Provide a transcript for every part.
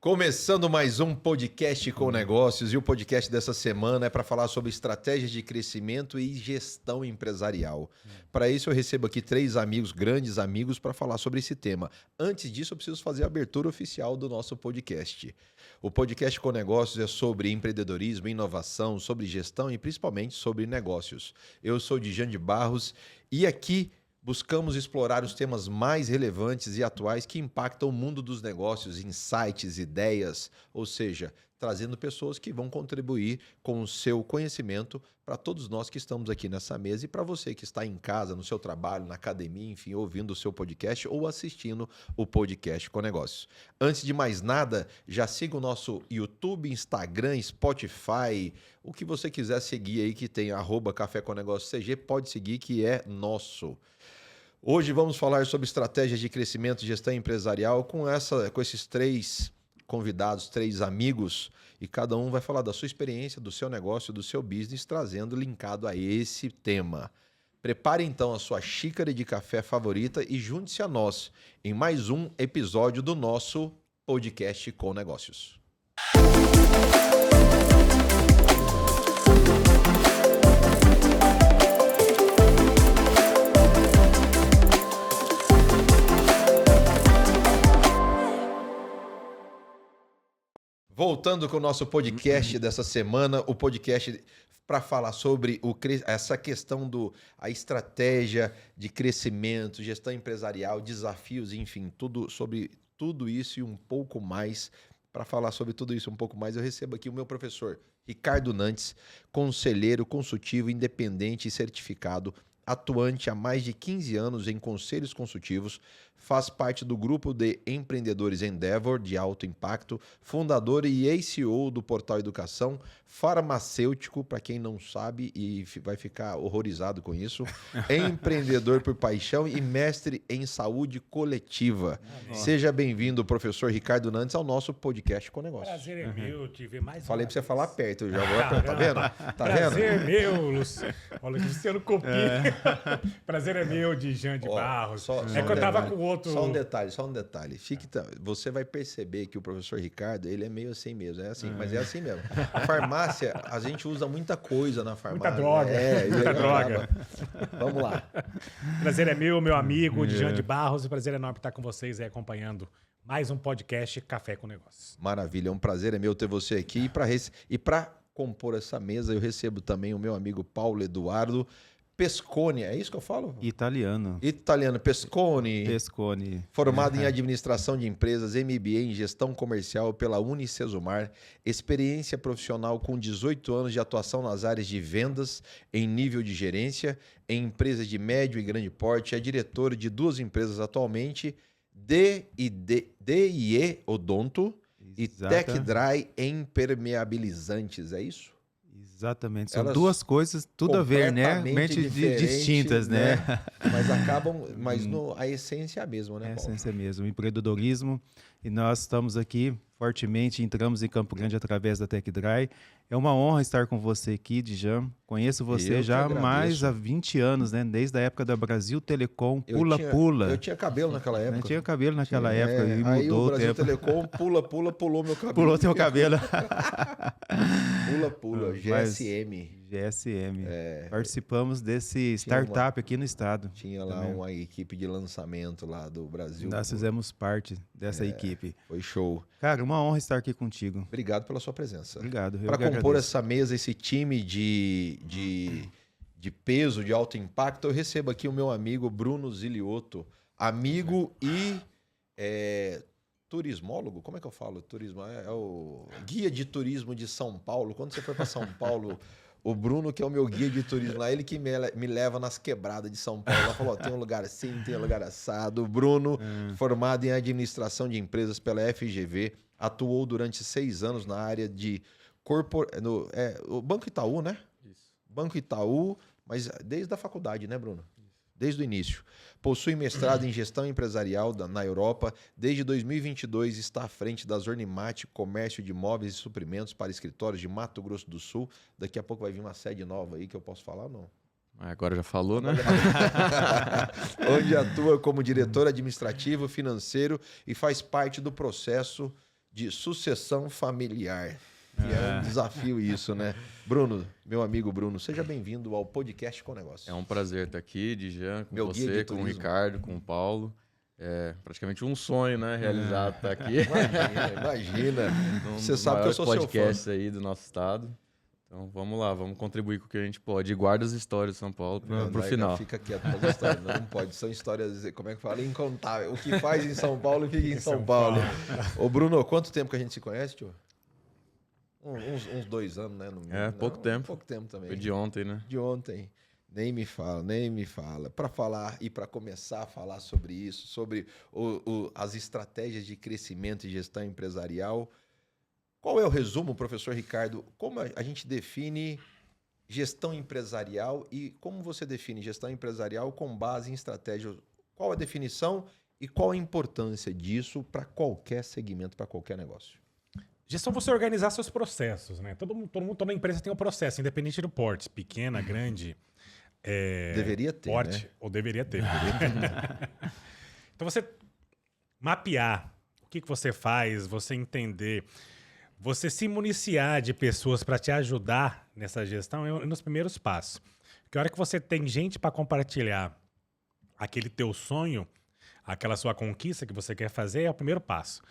Começando mais um podcast com negócios, e o podcast dessa semana é para falar sobre estratégias de crescimento e gestão empresarial. Para isso eu recebo aqui 3 amigos, grandes amigos, para falar sobre esse tema. Antes disso eu preciso fazer a abertura oficial do nosso podcast. O podcast com negócios é sobre empreendedorismo, inovação, sobre gestão e principalmente sobre negócios. Eu sou Dijan de Barros e aqui buscamos explorar os temas mais relevantes e atuais que impactam o mundo dos negócios, insights, ideias, ou seja, trazendo pessoas que vão contribuir com o seu conhecimento para todos nós que estamos aqui nessa mesa e para você que está em casa, no seu trabalho, na academia, enfim, ouvindo o seu podcast ou assistindo o podcast com negócios. Antes de mais nada, já siga o nosso YouTube, Instagram, Spotify, o que você quiser seguir aí que tem @Café com Negócios CG, pode seguir que é nosso. Hoje vamos falar sobre estratégias de crescimento e gestão empresarial com esses 3 convidados, 3 amigos, e cada um vai falar da sua experiência, do seu negócio, do seu business, trazendo linkado a esse tema. Prepare então a sua xícara de café favorita e junte-se a nós em mais um episódio do nosso podcast com negócios. Voltando com o nosso podcast dessa semana, o podcast para falar sobre essa questão a estratégia de crescimento, gestão empresarial, desafios, enfim, sobre tudo isso e um pouco mais. Para falar sobre tudo isso um pouco mais, eu recebo aqui o meu professor Ricardo Nantes, conselheiro consultivo independente e certificado, atuante há mais de 15 anos em conselhos consultivos, faz parte do grupo de empreendedores Endeavor de alto impacto, fundador e ex-CEO do Portal Educação, farmacêutico, para quem não sabe e vai ficar horrorizado com isso, empreendedor por paixão e mestre em saúde coletiva. Seja bem-vindo, professor Ricardo Nantes, ao nosso podcast com negócio. Prazer é meu te ver mais Falei para você vez. falar perto, eu já vou apertar, tá vendo? Tá Prazer vendo? é meu, Luciano. Olha, o Luciano copia. Prazer é meu, Dijan de Barros. Só Que eu tava com o outro... Só um detalhe. Você vai perceber que o professor Ricardo, ele é meio assim mesmo. É assim, mas é assim mesmo. A farmácia, a gente usa muita coisa na farmácia. Muita droga. Muita droga. Vamos lá. Prazer é meu amigo, Dijan de Barros. E prazer enorme estar com vocês aí acompanhando mais um podcast Café com Negócios. Maravilha, é um prazer é meu ter você aqui. E para compor essa mesa, eu recebo também o meu amigo Paulo Eduardo Pesconi, é isso que eu falo? Italiano, Pesconi. Formado em Uhum. Administração de Empresas, MBA em Gestão Comercial pela Unicesumar, experiência profissional com 18 anos de atuação nas áreas de vendas em nível de gerência, em empresas de médio e grande porte, é diretor de 2 empresas atualmente, D&E Odonto e Tech Dry Impermeabilizantes, é isso? Exatamente, são Elas 2 coisas, tudo a ver, né? Mente distintas, né? Mas acabam, a essência é a mesma, né, É a Paulo? essência mesmo, empreendedorismo. E nós estamos aqui fortemente, entramos em Campo Grande através da Tech Dry. É uma honra estar com você aqui, Dijan. Conheço você Eu já que há mais agradeço. há 20 anos, né? Desde a época da Brasil Telecom, Eu pula-pula. tinha cabelo naquela época. Eu tinha cabelo naquela época e Aí mudou o o Brasil tempo. Telecom, pulou meu cabelo. Pulou teu cabelo. Pula, Mas- GSM. GSM. Participamos desse startup aqui no estado. Tinha lá também. uma equipe de lançamento lá do Brasil. Nós fizemos parte dessa equipe. Foi show. Cara, uma honra estar aqui contigo. Obrigado pela sua presença. Obrigado. Eu Para que compor agradeço. essa mesa, esse time de peso, de alto impacto, eu recebo aqui o meu amigo Bruno Ziliotto, amigo e turismólogo, como é que eu falo? Turismo é o guia de turismo de São Paulo. Quando você for para São Paulo, o Bruno, que é o meu guia de turismo lá, ele que me leva nas quebradas de São Paulo. Ela falou, ó, tem um lugar assim, tem um lugar assado. O Bruno, formado em administração de empresas pela FGV, atuou durante 6 anos na área de o Banco Itaú, né? Isso. Banco Itaú, mas desde a faculdade, né, Bruno? Desde o início. Possui mestrado em gestão empresarial na Europa. Desde 2022 está à frente da Zornimate Comércio de Móveis e Suprimentos para escritórios de Mato Grosso do Sul. Daqui a pouco vai vir uma sede nova aí que eu posso falar, não? Agora já falou, né? Onde atua como diretor administrativo, financeiro e faz parte do processo de sucessão familiar. Que é um desafio isso, né? Bruno, meu amigo Bruno, seja bem-vindo ao Podcast com Negócio. É um prazer estar aqui, Dijan, com Meu guia de você, com o turismo. Ricardo, com o Paulo. É praticamente um sonho, né? Realizado estar aqui. Imagina. Você dos sabe que eu maiores sou seu fã. podcasts aí do nosso estado. Então vamos lá, vamos contribuir com o que a gente pode. E guarda as histórias de São Paulo pro final. Fica quieto com as histórias, não pode. São histórias, como é que fala? Incontáveis. O que faz em São Paulo fica em São Paulo. Ô, Bruno, quanto tempo que a gente se conhece, tio? Uns 2 anos, né? Pouco tempo. Pouco tempo também. Foi de ontem, né? De ontem. Nem me fala. Para falar e para começar a falar sobre isso, sobre as estratégias de crescimento e gestão empresarial, qual é o resumo, professor Ricardo? Como a gente define gestão empresarial e como você define gestão empresarial com base em estratégia? Qual a definição e qual a importância disso para qualquer segmento, para qualquer negócio? Gestão é você organizar seus processos, né? Toda empresa tem um processo, independente do porte, pequena, grande, Deveria ter, porte, né? ou deveria ter. Então você mapear o que você faz, você entender, você se municiar de pessoas para te ajudar nessa gestão é um dos primeiros passos. Porque a hora que você tem gente para compartilhar aquele teu sonho, aquela sua conquista que você quer fazer, é o primeiro passo.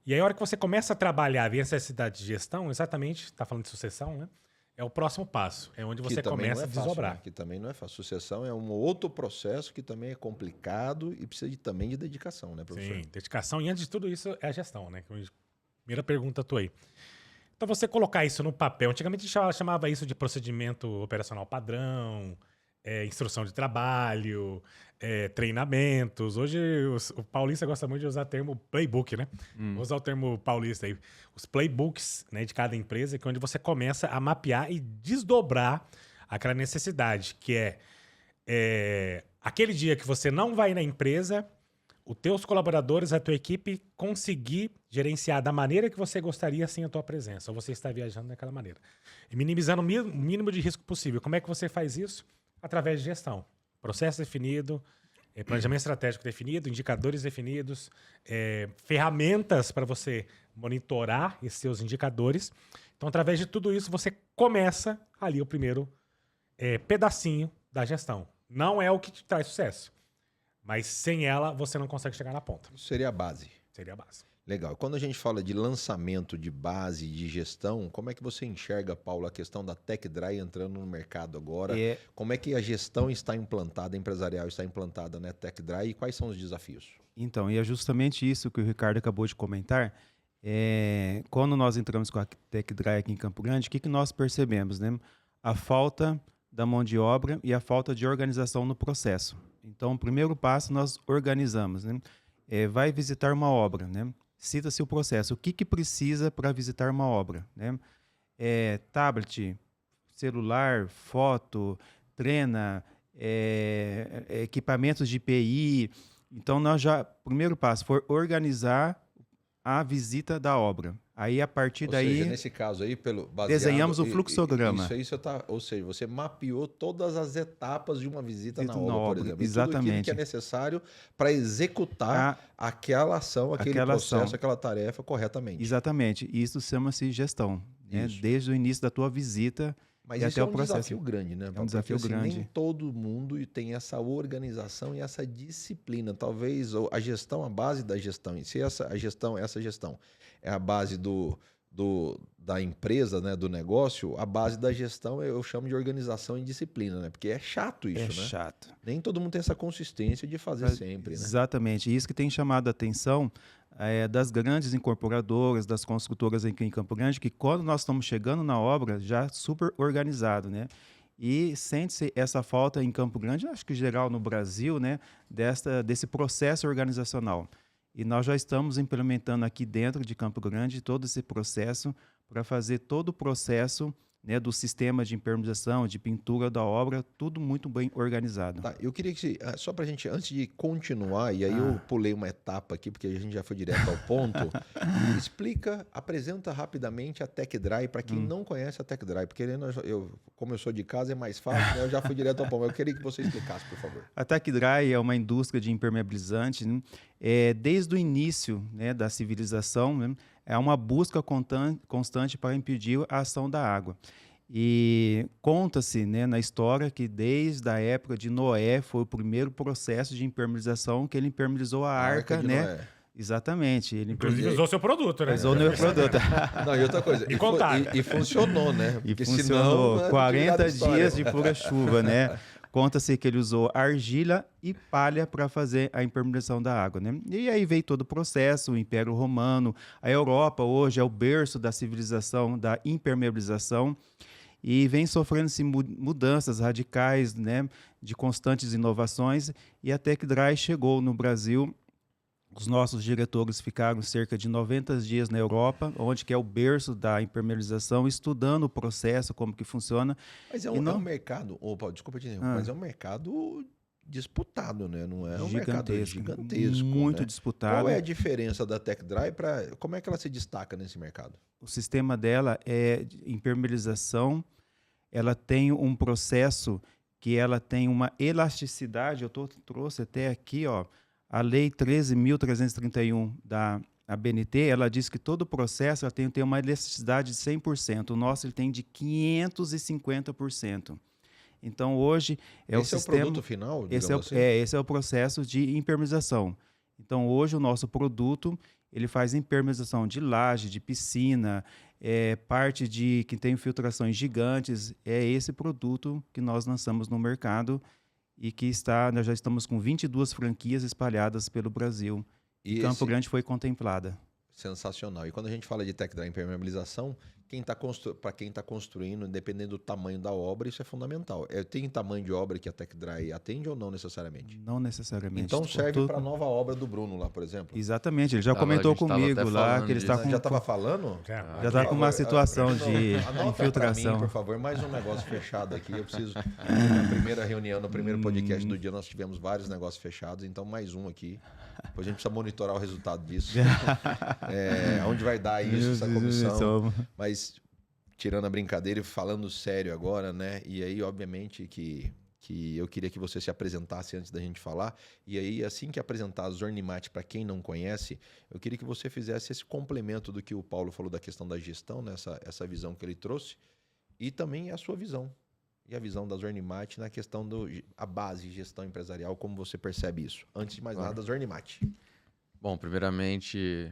E aí, a hora que você começa a trabalhar a necessidade de gestão, exatamente, está falando de sucessão, né? É o próximo passo. É onde você começa a desdobrar. Né? Que também não é fácil. Sucessão é um outro processo que também é complicado e precisa também de dedicação, né, professor? Sim, dedicação. E antes de tudo isso, é a gestão, né? Primeira pergunta tua aí. Então, você colocar isso no papel. Antigamente, a gente chamava isso de procedimento operacional padrão, instrução de trabalho, treinamentos. Hoje, o paulista gosta muito de usar o termo playbook, né? Vou usar o termo paulista aí. Os playbooks, né, de cada empresa, que é onde você começa a mapear e desdobrar aquela necessidade, que é aquele dia que você não vai na empresa, os teus colaboradores, a tua equipe, conseguir gerenciar da maneira que você gostaria sem a tua presença, ou você está viajando daquela maneira. E minimizando o mínimo de risco possível. Como é que você faz isso? Através de gestão. Processo definido, planejamento estratégico definido, indicadores definidos, ferramentas para você monitorar esses seus indicadores. Então, através de tudo isso, você começa ali o primeiro pedacinho da gestão. Não é o que te traz sucesso, mas sem ela, você não consegue chegar na ponta. Isso seria a base. Seria a base. Legal. Quando a gente fala de lançamento de base de gestão, como é que você enxerga, Paulo, a questão da TechDry entrando no mercado agora? Como é que a gestão está implantada, a empresarial está implantada na TechDry e quais são os desafios? Então, e é justamente isso que o Ricardo acabou de comentar. Quando nós entramos com a TechDry aqui em Campo Grande, o que nós percebemos, né? A falta da mão de obra e a falta de organização no processo. Então, o primeiro passo nós organizamos, né? Vai visitar uma obra, né? Cita-se o processo. O que precisa para visitar uma obra, né? Tablet, celular, foto, treina, equipamentos de IPI. Então, primeiro passo foi organizar a visita da obra. Aí, a partir daí... seja, nesse caso aí, desenhamos o fluxograma. Ou seja, você mapeou todas as etapas de uma visita na obra, por exemplo. Exatamente. E tudo aquilo que é necessário para executar aquela ação, aquele processo, aquela tarefa corretamente. Exatamente. Isso chama-se gestão. Né? Desde o início da tua visita... Mas isso é um desafio grande, né? É um desafio grande. Nem todo mundo tem essa organização e essa disciplina. Talvez a gestão, a base da gestão, e se essa gestão é a base da empresa, né, do negócio, a base da gestão eu chamo de organização e disciplina, né? Porque é chato isso, né? É chato. Nem todo mundo tem essa consistência de fazer sempre, né? Exatamente. Isso que tem chamado a atenção das grandes incorporadoras, das construtoras aqui em Campo Grande, que quando nós estamos chegando na obra, já super organizado, né? E sente-se essa falta em Campo Grande, acho que geral no Brasil, né? Desse processo organizacional. E nós já estamos implementando aqui dentro de Campo Grande todo esse processo para fazer todo o processo, né, do sistema de impermeabilização, de pintura da obra, tudo muito bem organizado. Tá, eu queria que, só para a gente, antes de continuar, e aí eu pulei uma etapa aqui, porque a gente já foi direto ao ponto, apresenta rapidamente a TechDry para quem não conhece a TechDry, porque como eu sou de casa é mais fácil, né? Eu já fui direto ao ponto, eu queria que você explicasse, por favor. A TechDry é uma indústria de impermeabilizante, né? Desde o início, né, da civilização, né, é uma busca constante para impedir a ação da água. E conta-se, né, na história que desde a época de Noé foi o primeiro processo de impermeabilização que ele impermeabilizou a arca, de né? Noé. Exatamente. Ele Inclusive usou seu produto, né? usou o meu produto. Não, e outra coisa. E E funcionou, né? E Porque funcionou. senão, 40 dias de pura chuva, né? Conta-se que ele usou argila e palha para fazer a impermeabilização da água, né? E aí veio todo o processo, o Império Romano. A Europa hoje é o berço da civilização, da impermeabilização. E vem sofrendo-se mudanças radicais, né, de constantes inovações, e a TechDry chegou no Brasil. Os nossos diretores ficaram cerca de 90 dias na Europa, onde que é o berço da impermeabilização, estudando o processo, como que funciona. Mas é um mercado, opa, desculpa te interromper, mas é um mercado disputado, né? Não é um mercado gigantesco. Muito né? disputado. Qual é a diferença da TechDry para como é que ela se destaca nesse mercado? O sistema dela é de impermeabilização, ela tem um processo que ela tem uma elasticidade, eu trouxe até aqui, ó, a Lei 13.331 da ABNT, ela diz que todo o processo ela tem que ter uma elasticidade de 100%, o nosso ele tem de 550%. Então, hoje esse o sistema... é o produto final, esse assim? Esse é o processo de impermeabilização. Então, hoje, o nosso produto, ele faz impermeabilização de laje, de piscina, parte de que tem infiltrações gigantes. É esse produto que nós lançamos no mercado e que nós já estamos com 22 franquias espalhadas pelo Brasil. E Campo Grande foi contemplada. Sensacional. E quando a gente fala de TechDry impermeabilização, para quem está construindo, dependendo do tamanho da obra, isso é fundamental. Tem tamanho de obra que a TechDry atende ou não necessariamente? Não necessariamente. Então serve para a nova obra do Bruno lá, por exemplo? Exatamente, ele já comentou comigo lá que ele está com... Já estava falando? Já está com uma situação de infiltração. Mim, por favor, mais um negócio fechado aqui. Eu preciso... Na primeira reunião, no primeiro podcast do dia, nós tivemos vários negócios fechados, então mais um aqui. Depois a gente precisa monitorar o resultado disso. Onde vai dar isso, essa comissão. Mas, tirando a brincadeira e falando sério agora, né? E aí, obviamente, que eu queria que você se apresentasse antes da gente falar. E aí, assim que apresentar a Zornimate, para quem não conhece, eu queria que você fizesse esse complemento do que o Paulo falou da questão da gestão, né? Essa visão que ele trouxe. E também a sua visão. E a visão da Zornimate na questão da base de gestão empresarial, como você percebe isso? Antes de mais nada, Zornimate. Bom, primeiramente,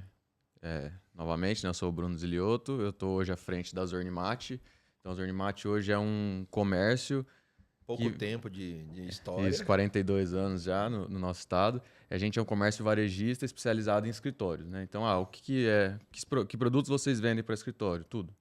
novamente, né, eu sou o Bruno Ziliotto, eu estou hoje à frente da Zornimate. Então, a Zornimate hoje é um comércio... Pouco tempo de história. Isso, 42 anos já no nosso estado. A gente é um comércio varejista especializado em escritórios, né? Então, que produtos vocês vendem para escritório? Tudo.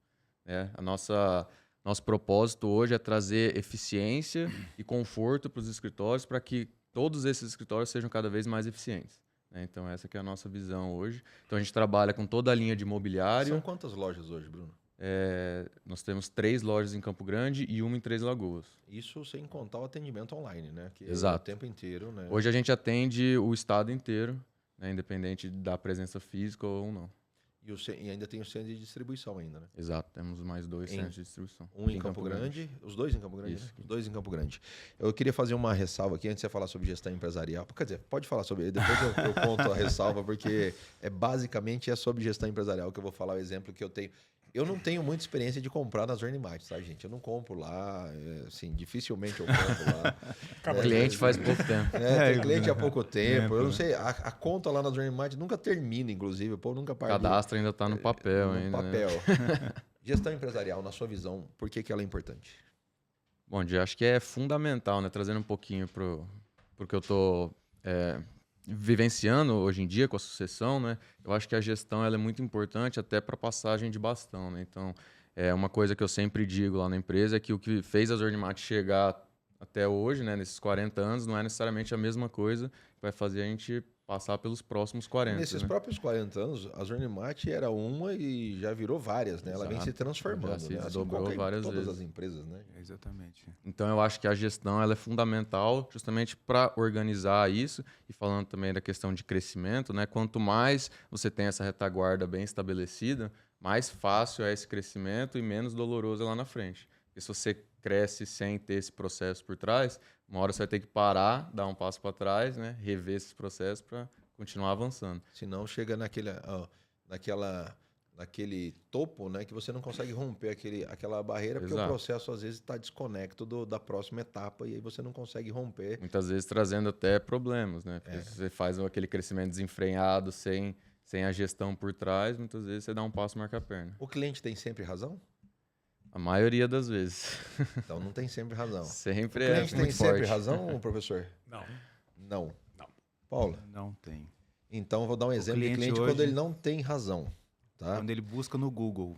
Nosso propósito hoje é trazer eficiência e conforto para os escritórios para que todos esses escritórios sejam cada vez mais eficientes. Né? Então, essa que é a nossa visão hoje. Então, a gente trabalha com toda a linha de imobiliário. São quantas lojas hoje, Bruno? Nós temos 3 lojas em Campo Grande e 1 em Três Lagoas. Isso sem contar o atendimento online, né? Que Exato. É o tempo inteiro, né? Hoje a gente atende o estado inteiro, né? Independente da presença física ou não. E ainda tem o centro de distribuição ainda, né? Exato, temos mais 2 centros de distribuição. Um em Campo Grande, os 2 em Campo Grande, Isso. né? Os 2 em Campo Grande. Eu queria fazer uma ressalva aqui, antes de você falar sobre gestão empresarial. Quer dizer, pode falar sobre ele, depois eu conto a ressalva, porque basicamente é sobre gestão empresarial que eu vou falar o exemplo que eu tenho. Eu não tenho muita experiência de comprar na Zornimate, tá, gente? Eu não compro lá, assim, dificilmente eu compro lá. O cliente faz pouco tempo. Tem cliente há pouco tempo. Eu não sei, a conta lá na Zornimate nunca termina, inclusive. O povo nunca paga. O cadastro ainda está no papel. No papel. Né? Gestão empresarial, na sua visão, por que ela é importante? Bom, eu acho que é fundamental, né? Trazendo um pouquinho pro que eu estou vivenciando hoje em dia com a sucessão, né? Eu acho que a gestão ela é muito importante até para passagem de bastão, né? Então, uma coisa que eu sempre digo lá na empresa é que o que fez a Zornimate chegar até hoje, né, nesses 40 anos, não é necessariamente a mesma coisa que vai fazer a gente passar pelos próximos 40. Nesses próprios 40 anos, a Zornimate era uma e já virou várias, né? Ela vem se transformando, já se né? desdobrou várias todas vezes. As empresas, né? Exatamente. Então, eu acho que a gestão ela é fundamental justamente para organizar isso e falando também da questão de crescimento, né? Quanto mais você tem essa retaguarda bem estabelecida, mais fácil é esse crescimento e menos doloroso é lá na frente. Porque se você cresce sem ter esse processo por trás, uma hora você vai ter que parar, dar um passo para trás, né? Rever esses processos para continuar avançando. Senão chega naquele topo, né, que você não consegue romper aquela barreira, porque o Exato. processo às vezes está desconecto da próxima etapa e aí você não consegue romper. Muitas vezes trazendo até problemas, né? Porque você faz aquele crescimento desenfreado, sem a gestão por trás, muitas vezes você dá um passo e marca a perna. O cliente tem sempre razão? A maioria das vezes. Então não tem sempre razão. Sempre O cliente tem muito sempre forte. razão, professor? Não. Não. Não. Paula? Não tem. Então vou dar um exemplo de cliente cliente hoje- quando ele não tem razão. Tá? Quando ele busca no Google.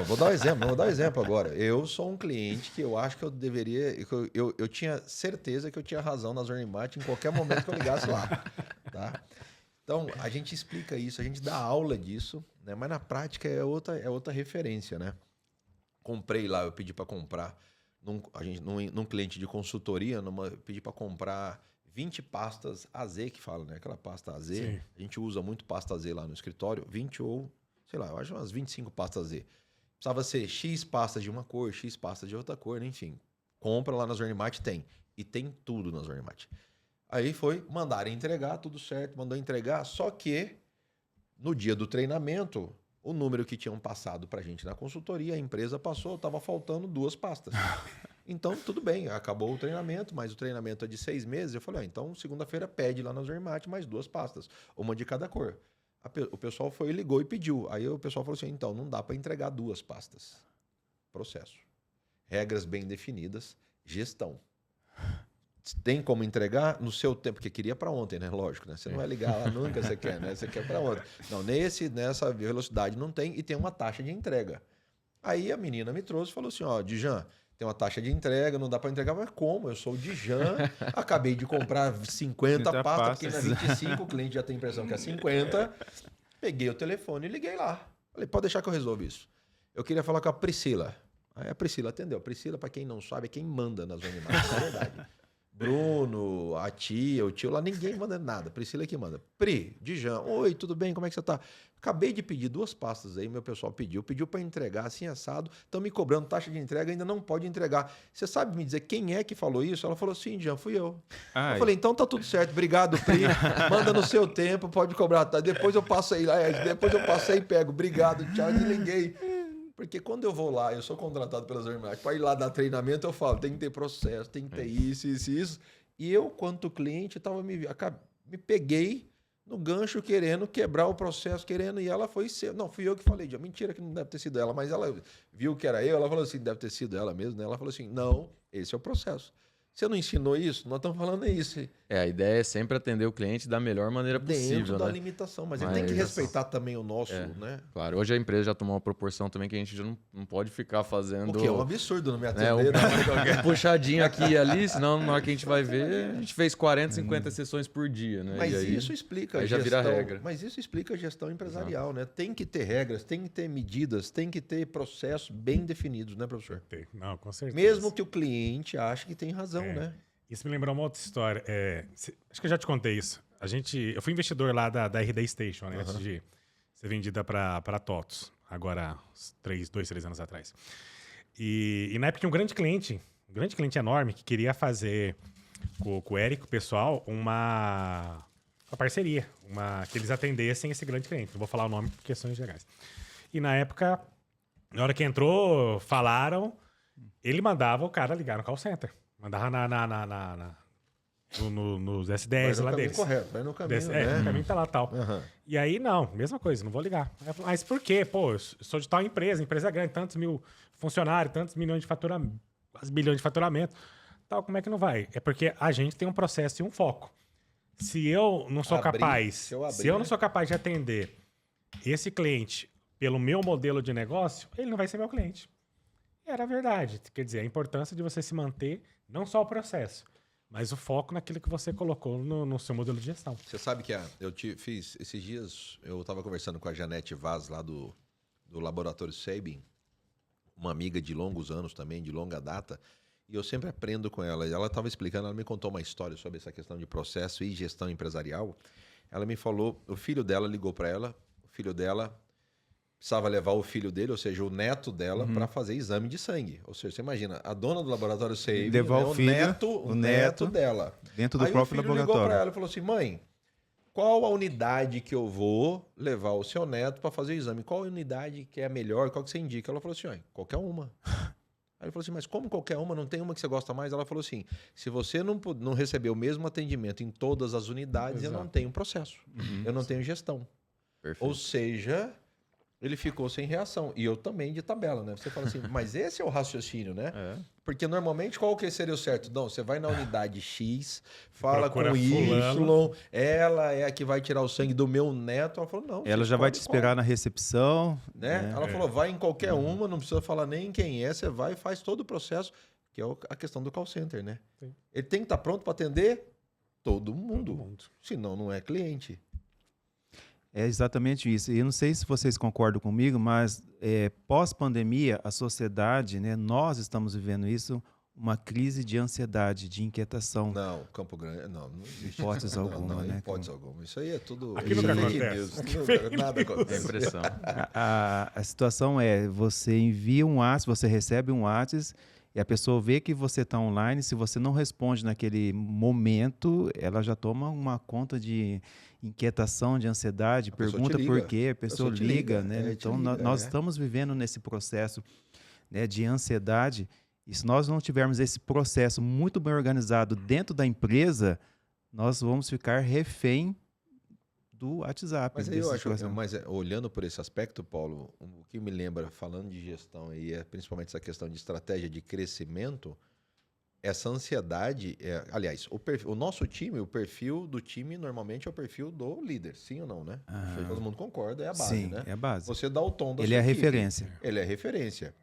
Vou dar um exemplo agora. Eu sou um cliente que eu acho que eu deveria. Eu tinha certeza que eu tinha razão na Zornimat em qualquer momento que eu ligasse lá. Tá? Então, a gente explica isso, a gente dá aula disso, né? Mas na prática é outra referência, né? Comprei lá, eu pedi para comprar num cliente de consultoria, pedi para comprar 20 pastas AZ, que fala, né? Aquela pasta AZ. Sim. A gente usa muito pasta AZ lá no escritório, 20 ou, sei lá, eu acho umas 25 pastas AZ. Precisava ser X pastas de uma cor, X pastas de outra cor, né? Enfim. Compra lá na Zornimat, tem. E tem tudo na Zornimat. Aí mandaram entregar, tudo certo, mandou entregar, só que no dia do treinamento, o número que tinham passado pra gente na consultoria, a empresa passou, estava faltando 2 pastas. Então, tudo bem, acabou o treinamento, mas o treinamento é de 6 meses. Eu falei, então segunda-feira pede lá na Zornimat mais 2 pastas, uma de cada cor. O pessoal ligou e pediu. Aí o pessoal falou assim, então, não dá para entregar 2 pastas. Processo. Regras bem definidas, gestão. Tem como entregar no seu tempo, porque queria para ontem, né? Lógico, né? Você não vai ligar lá nunca, você quer, né? Você quer para ontem. Não, nessa velocidade não tem e tem uma taxa de entrega. Aí a menina me trouxe e falou assim, ó, Dijan, tem uma taxa de entrega, não dá para entregar, mas como? Eu sou o Dijan, acabei de comprar 50 pastas, porque na 25 o cliente já tem a impressão que é 50. Peguei o telefone e liguei lá. Falei, pode deixar que eu resolvo isso. Eu queria falar com a Priscila. Aí a Priscila atendeu. A Priscila, para quem não sabe, é quem manda nas Zornimat, é verdade. Bruno, a tia, o tio lá, ninguém manda nada. Priscila é que manda. Pri, Dijan, oi, tudo bem? Como é que você tá? Acabei de pedir 2 pastas aí, meu pessoal pediu para entregar assim assado, estão me cobrando taxa de entrega, ainda não pode entregar. Você sabe me dizer quem é que falou isso? Ela falou, sim, Dijan, fui eu. Ai. Eu falei, então tá tudo certo, obrigado, Pri, manda no seu tempo, pode cobrar, tá? Depois eu passo aí e pego, obrigado, tchau, desliguei. Porque quando eu vou lá, eu sou contratado pelas Zornimat, para ir lá dar treinamento, eu falo, tem que ter processo, tem que ter isso. E eu, quanto cliente, me peguei no gancho querendo quebrar o processo, e ela foi ser. Não, fui eu que falei, mentira que não deve ter sido ela, mas ela viu que era eu, ela falou assim, deve ter sido ela mesmo, né? Ela falou assim, não, esse é o processo. Você não ensinou isso? Nós estamos falando isso. A ideia é sempre atender o cliente da melhor maneira possível, Dentro da né? limitação, mas ele tem que respeitar também o nosso, né? Claro, hoje a empresa já tomou uma proporção também que a gente já não pode ficar fazendo... O que é um absurdo não me né, atender. um puxadinho aqui e ali, senão na hora que a gente vai ver, a gente fez 40, 50 sessões por dia, né? Mas E aí, isso explica aí já vira regra. Mas isso explica a gestão empresarial, né? Tem que ter regras, tem que ter medidas, tem que ter processos bem definidos, né, professor? Não, com certeza. Mesmo que o cliente ache que tem razão, É. né? Isso me lembrou uma outra história. Acho que eu já te contei isso. Eu fui investidor lá da RD Station, né, antes de ser vendida para TOTOS, agora 2, 3 anos atrás. E na época tinha um grande cliente enorme, que queria fazer com o Érico, o pessoal, uma parceria, que eles atendessem esse grande cliente. Não vou falar o nome por questões legais. E na época, na hora que entrou, falaram, ele mandava o cara ligar no call center. Mandava nos SDS lá deles. Correto, vai no caminho, O né? caminho tá lá tal. Aham. E aí, não, mesma coisa, não vou ligar. Aí eu falo, mas por quê? Pô, eu sou de tal empresa grande, tantos mil funcionários, tantos milhões de faturamento, quase bilhões de faturamento. Tal, como é que não vai? É porque a gente tem um processo e um foco. Se eu não sou se eu não sou capaz de atender esse cliente pelo meu modelo de negócio, ele não vai ser meu cliente. E era verdade. Quer dizer, a importância de você se manter, não só o processo, mas o foco naquilo que você colocou no seu modelo de gestão. Você sabe que fiz esses dias, eu estava conversando com a Janete Vaz lá do Laboratório Sabin, uma amiga de longos anos também, de longa data, e eu sempre aprendo com ela. Ela estava explicando, ela me contou uma história sobre essa questão de processo e gestão empresarial. Ela me falou, o filho dela ligou para ela, o filho dela precisava levar o filho dele, ou seja, o neto dela, para fazer exame de sangue. Ou seja, você imagina, a dona do laboratório Sabin, Levar o filho, o neto dela. Dentro do Aí próprio o filho ligou laboratório. para ela e falou assim, mãe, qual a unidade que eu vou levar o seu neto para fazer o exame? Qual a unidade que é a melhor? Qual que você indica? Ela falou assim, ó, qualquer uma. Aí ele falou assim, mas como qualquer uma? Não tem uma que você gosta mais? Ela falou assim, se você não receber o mesmo atendimento em todas as unidades, eu não tenho processo. Eu não tenho gestão. Perfeito. Ou seja, ele ficou sem reação. E eu também de tabela, né? Você fala assim, mas esse é o raciocínio, né? Porque normalmente qual que seria o certo? Não, você vai na unidade X, fala Procura com fulano. Y, ela é a que vai tirar o sangue do meu neto. Ela falou, não. Ela você já vai escolhe te esperar qual, na recepção. né? Ela falou, vai em qualquer uma, não precisa falar nem quem é, você vai e faz todo o processo, que é a questão do call center, né? Sim. Ele tem que estar pronto para atender todo Todo mundo, mundo. senão não é cliente. É exatamente isso. E eu não sei se vocês concordam comigo, mas pós-pandemia, a sociedade, né, nós estamos vivendo isso, uma crise de ansiedade, de inquietação. Não, Campo Grande, não existe. Hipótese alguma, não, né? hipótese alguma. Isso aí é tudo... Aqui nunca fake acontece. news. Aqui Nunca- fake nada news. É acontece. impressão. A situação é, você envia um WhatsApp, você recebe um WhatsApp e a pessoa vê que você está online, se você não responde naquele momento, ela já toma uma conta de inquietação, de ansiedade, A pessoa pergunta te por liga. quê, a pessoa te liga, liga, né? te Então, liga, nós é. estamos vivendo nesse processo, né, de ansiedade, e se nós não tivermos esse processo muito bem organizado dentro da empresa, nós vamos ficar refém do WhatsApp. Mas aí eu dessa acho, situação. olhando por esse aspecto, Paulo, o que me lembra, falando de gestão aí, é principalmente essa questão de estratégia de crescimento, essa ansiedade, aliás, o nosso time, o perfil do time normalmente é o perfil do líder, sim ou não, né? Todo mundo concorda, é a base, Sim, né? é a base. Você dá o tom da Ele sua é a equipe. referência. Ele é a referência.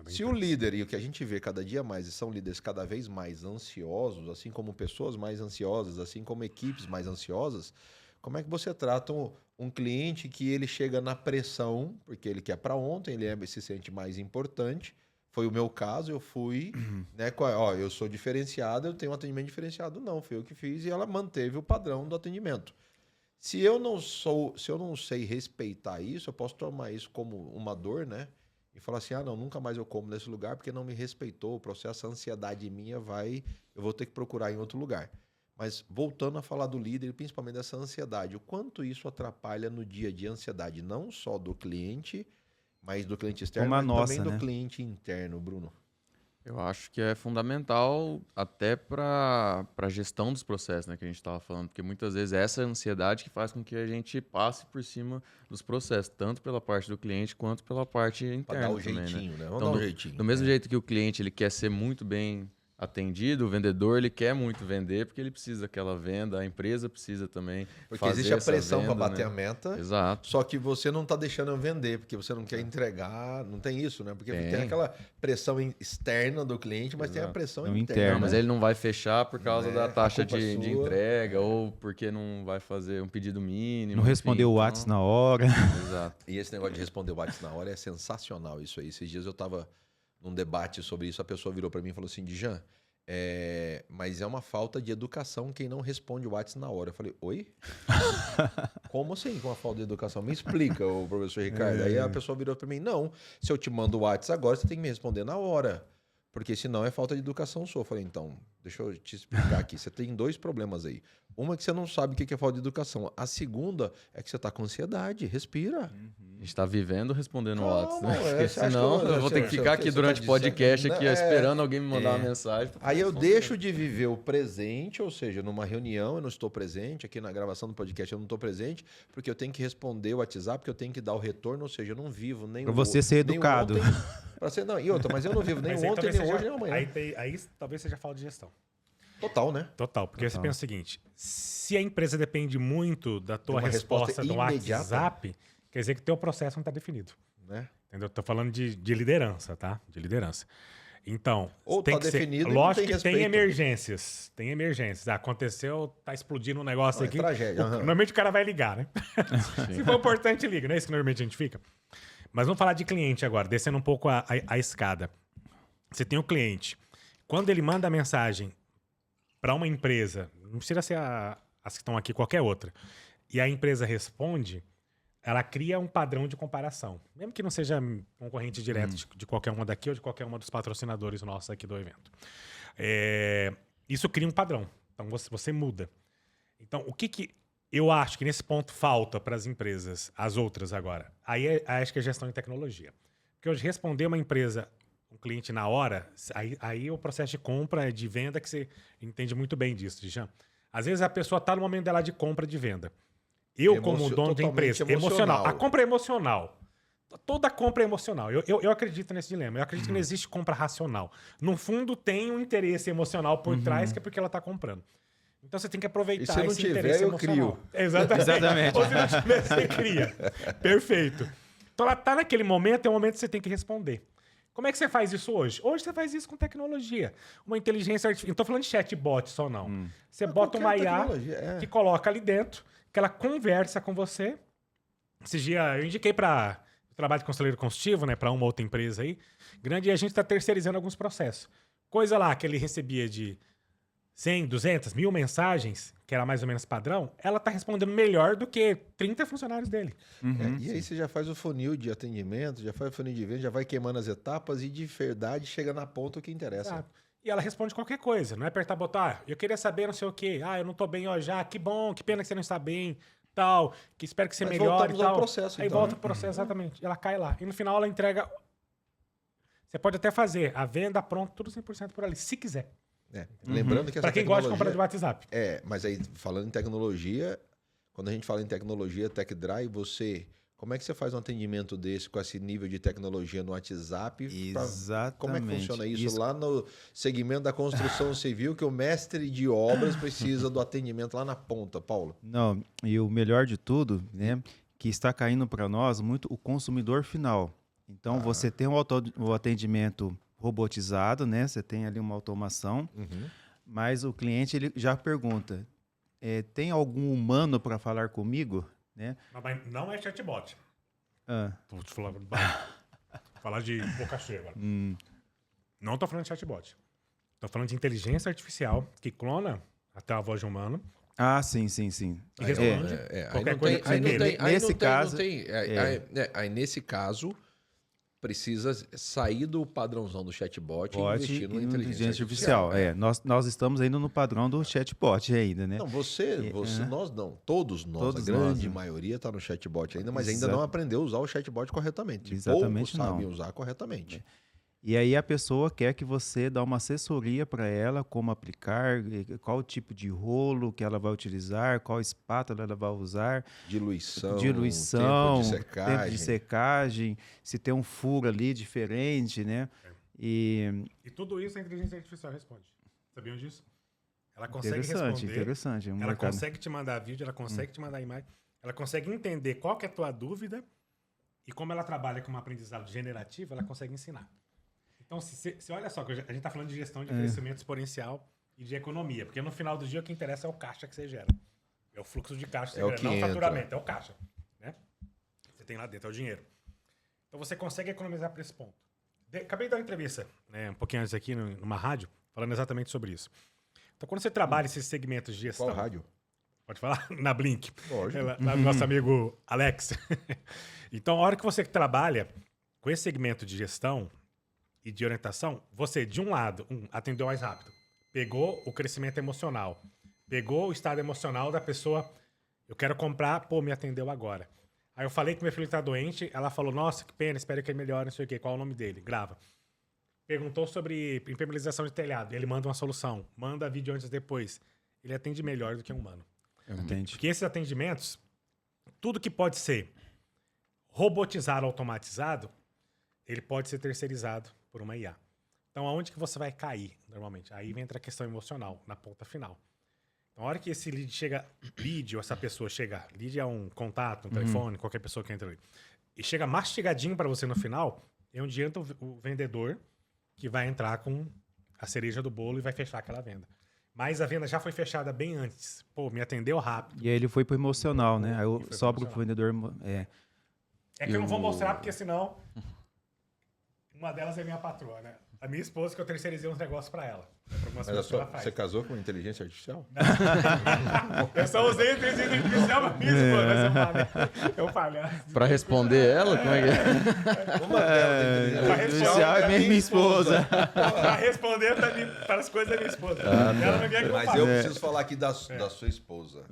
Se o líder, e o que a gente vê cada dia mais, e são líderes cada vez mais ansiosos, assim como pessoas mais ansiosas, assim como equipes mais ansiosas, como é que você trata um cliente que ele chega na pressão, porque ele quer para ontem, ele se sente mais importante? Foi o meu caso, eu fui, né? Eu sou diferenciado, eu tenho um atendimento diferenciado. Não, foi eu que fiz e ela manteve o padrão do atendimento. Se eu não sei respeitar isso, eu posso tomar isso como uma dor, né? E falar assim, não, nunca mais eu como nesse lugar porque não me respeitou, o processo, a ansiedade minha eu vou ter que procurar em outro lugar. Mas voltando a falar do líder, principalmente dessa ansiedade, o quanto isso atrapalha no dia a dia a ansiedade, não só do cliente, mas do cliente externo, Como a mas nossa, também do né? cliente interno, Bruno. Eu acho que é fundamental até para a gestão dos processos, né, que a gente estava falando, porque muitas vezes é essa ansiedade que faz com que a gente passe por cima dos processos, tanto pela parte do cliente quanto pela parte Para interna dar o também, né? jeitinho, né? Vamos Então, dar um jeitinho. Do mesmo jeito que o cliente ele quer ser muito bem atendido, o vendedor ele quer muito vender porque ele precisa daquela venda, a empresa precisa também Porque fazer existe a essa pressão para venda, bater né? a meta. Exato. Só que você não está deixando eu vender, porque você não quer entregar, não tem isso, né? Porque tem Tem. aquela pressão externa do cliente, mas tem a Exato. pressão Não, interna. interna. Não, mas né? ele não vai fechar por causa É, da a taxa culpa é de sua. entrega ou porque não vai fazer um pedido mínimo. Não respondeu o enfim, WhatsApp na hora. Exato. E esse negócio de responder o WhatsApp na hora é sensacional isso aí. Esses dias eu estava num debate sobre isso, a pessoa virou para mim e falou assim, Djan, mas é uma falta de educação quem não responde o WhatsApp na hora. Eu falei, oi? Como assim com uma falta de educação? Me explica, o professor Ricardo. Aí a pessoa virou para mim, não, se eu te mando o WhatsApp agora, você tem que me responder na hora. Porque senão é falta de educação sua. Eu falei, então, deixa eu te explicar aqui. Você tem dois problemas aí. Uma é que você não sabe o que é falta de educação. A segunda é que você está com ansiedade. Respira. A gente tá vivendo respondendo o Calma, WhatsApp, né? você Porque acha que senão eu vou ter que você- ficar você aqui tá durante o dizendo- podcast aqui, ó, Não, esperando alguém me mandar uma mensagem. pra Aí eu responder. deixo de viver o presente, ou seja, numa reunião eu não estou presente, aqui na gravação do podcast eu não estou presente, porque eu tenho que responder o WhatsApp, porque eu tenho que dar o retorno, ou seja, eu não vivo nem Pra o você ser nem o educado. ontem, pra ser, não, e outra, mas eu não vivo nem Mas o aí ontem, talvez nem seja- hoje, nem amanhã. Aí talvez seja falta de gestão. Total, né? Total, porque você Total. pensa o seguinte: se a empresa depende muito da tua uma resposta resposta no imediata. WhatsApp, quer dizer que teu processo não está definido. né? Entendeu? Tô falando de liderança, tá? De liderança. Então, Ou tem tá que ser. definido e não Lógico tem que tem respeito. emergências. Tem emergências. Aconteceu, tá explodindo um negócio Não, é aqui. tragédia, aham. Normalmente o cara vai ligar, né? Se for importante, liga. Não é isso que normalmente a gente fica? Mas vamos falar de cliente agora, descendo um pouco a escada. Você tem um cliente. Quando ele manda a mensagem para uma empresa, não precisa ser as que estão aqui, qualquer outra, e a empresa responde, ela cria um padrão de comparação. Mesmo que não seja concorrente direto de qualquer uma daqui ou de qualquer uma dos patrocinadores nossos aqui do evento. Isso cria um padrão. Então você muda. Então, o que Eu acho que nesse ponto falta para as empresas, as outras agora. Aí acho que é gestão de tecnologia. Porque hoje responder uma empresa, um cliente na hora, aí o processo de compra, de venda, que você entende muito bem disso, Jean. Às vezes a pessoa está no momento dela de compra de venda. Eu, como dono de empresa, emocional. A compra é emocional. Toda compra é emocional. Eu acredito nesse dilema. Eu acredito que não existe compra racional. No fundo, tem um interesse emocional por trás, que é porque ela está comprando. Então você tem que aproveitar esse interesse emocional. Crio. Exatamente. Ou se não tiver, você cria. Perfeito. Então ela está naquele momento, é o momento que você tem que responder. Como é que você faz isso hoje? Hoje você faz isso com tecnologia. Uma inteligência artificial. Não estou falando de chatbot só, não. Você bota uma IA que coloca ali dentro, que ela conversa com você. Esse dia eu indiquei para o trabalho de conselheiro consultivo, né, para uma outra empresa aí, grande, e a gente está terceirizando alguns processos. Coisa lá que ele recebia de 100, 200, 1000 mensagens, que era mais ou menos padrão, ela está respondendo melhor do que 30 funcionários dele. E aí você já faz o funil de atendimento, já faz o funil de venda, já vai queimando as etapas e de verdade chega na ponta o que interessa. Exato. E ela responde qualquer coisa, não é apertar botar, eu queria saber não sei o quê, eu não tô bem ó, já, que bom, que pena que você não está bem, tal, que espero que você melhore e tal. Ao processo, aí então, volta pro processo, exatamente. Ela cai lá. E no final ela entrega... Você pode até fazer a venda pronta, tudo 100% por ali, se quiser. Lembrando que essa Para quem gosta de comprar de WhatsApp. Mas aí, falando em tecnologia, quando a gente fala em tecnologia, Tech Drive, como é que você faz um atendimento desse com esse nível de tecnologia no WhatsApp? Exatamente. Como é que funciona isso lá no segmento da construção civil, que o mestre de obras precisa do atendimento lá na ponta, Paulo? Não, e o melhor de tudo, né, que está caindo para nós muito o consumidor final. Então, você tem o atendimento robotizado, né? Você tem ali uma automação, mas o cliente ele já pergunta, tem algum humano para falar comigo? Né? Mas não é chatbot. Vou te falar de boca cheia agora. Não estou falando de chatbot. Estou falando de inteligência artificial que clona até a voz de humano. Ah, sim. E responde qualquer coisa que você queira. Aí, nesse caso, precisa sair do padrãozão do chatbot e investir na inteligência artificial. Nós estamos ainda no padrão do chatbot ainda, né? Não, nós não. Todos nós, a grande maioria está no chatbot ainda, mas ainda não aprendeu a usar o chatbot corretamente. Exatamente, poucos sabem usar corretamente. E aí a pessoa quer que você dê uma assessoria para ela, como aplicar, qual tipo de rolo que ela vai utilizar, qual espátula ela vai usar. Diluição, tempo de secagem, se tem um furo ali diferente, né? E tudo isso a inteligência artificial responde. Sabiam disso? Ela consegue responder. Interessante. Ela consegue te mandar vídeo, ela consegue te mandar imagem, ela consegue entender qual que é a tua dúvida e como ela trabalha com um aprendizado generativo, ela consegue ensinar. Então, se olha só, que a gente está falando de gestão de crescimento exponencial e de economia, porque no final do dia o que interessa é o caixa que você gera. É o fluxo de caixa que você gera, não o faturamento, é o caixa. Né? Você tem lá dentro, é o dinheiro. Então, você consegue economizar para esse ponto. Acabei de dar uma entrevista, né, um pouquinho antes aqui, numa rádio, falando exatamente sobre isso. Então, quando você trabalha esses segmentos de gestão... Qual rádio? Pode falar? Na Blink. Lógico. Nosso amigo Alex. Então, a hora que você trabalha com esse segmento de gestão e de orientação, você, de um lado, atendeu mais rápido. Pegou o crescimento emocional. Pegou o estado emocional da pessoa. Eu quero comprar, me atendeu agora. Aí eu falei que meu filho está doente, ela falou, nossa, que pena, espero que ele melhore, não sei o quê. Qual é o nome dele? Grava. Perguntou sobre impermeabilização de telhado. Ele manda uma solução. Manda vídeo antes e depois. Ele atende melhor do que um humano. Entendi. Porque esses atendimentos, tudo que pode ser robotizado, automatizado, ele pode ser terceirizado por uma IA. Então, aonde que você vai cair, normalmente? Aí entra a questão emocional, na ponta final. Então, a hora que esse lead chega, ou essa pessoa chega, lead é um contato, um telefone, qualquer pessoa que entra ali, e chega mastigadinho para você no final, é onde entra o vendedor que vai entrar com a cereja do bolo e vai fechar aquela venda. Mas a venda já foi fechada bem antes. Me atendeu rápido. E aí ele foi pro emocional, né? Aí sobra pro vendedor... É que eu não vou mostrar, porque senão... Uma delas é minha patroa, né? A minha esposa, que eu terceirizei uns negócios pra ela. Mas você casou com inteligência artificial? Eu só usei a inteligência artificial pra minha esposa. Eu falei. Pra responder ela? Como é que é? Uma delas inteligência artificial é minha esposa. Pra responder para as coisas da minha esposa. Ela não quer que eu Mas fale. eu preciso falar aqui da sua esposa.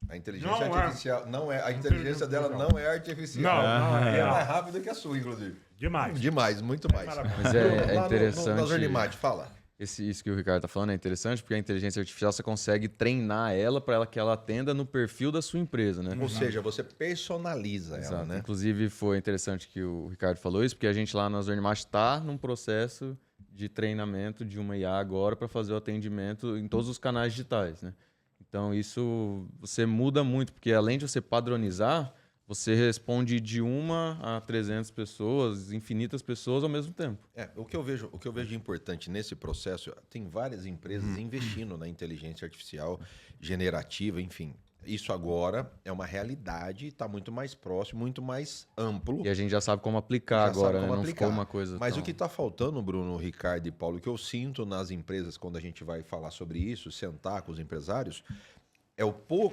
A inteligência Não é. artificial não é. A inteligência dela não é artificial. Não, É não. mais rápida que a sua, inclusive. Demais. Demais, muito mais. Mas é interessante. Na Zornimate, fala. Isso que o Ricardo tá falando é interessante, porque a inteligência artificial você consegue treinar ela para que ela atenda no perfil da sua empresa, né? Ou seja, você personaliza ela, Exato. né? Inclusive, foi interessante que o Ricardo falou isso, porque a gente lá na Zornimate está num processo de treinamento de uma IA agora para fazer o atendimento em todos os canais digitais, né? Então, isso você muda muito, porque além de você padronizar, você responde de 1 a 300 pessoas, infinitas pessoas ao mesmo tempo. O que eu vejo de importante nesse processo, tem várias empresas investindo na inteligência artificial generativa, enfim. Isso agora é uma realidade, está muito mais próximo, muito mais amplo. E a gente já sabe como aplicar Já sabe agora, como né? Não aplicar. ficou uma coisa Mas tão... o que está faltando, Bruno, Ricardo e Paulo, que eu sinto nas empresas, quando a gente vai falar sobre isso, sentar com os empresários,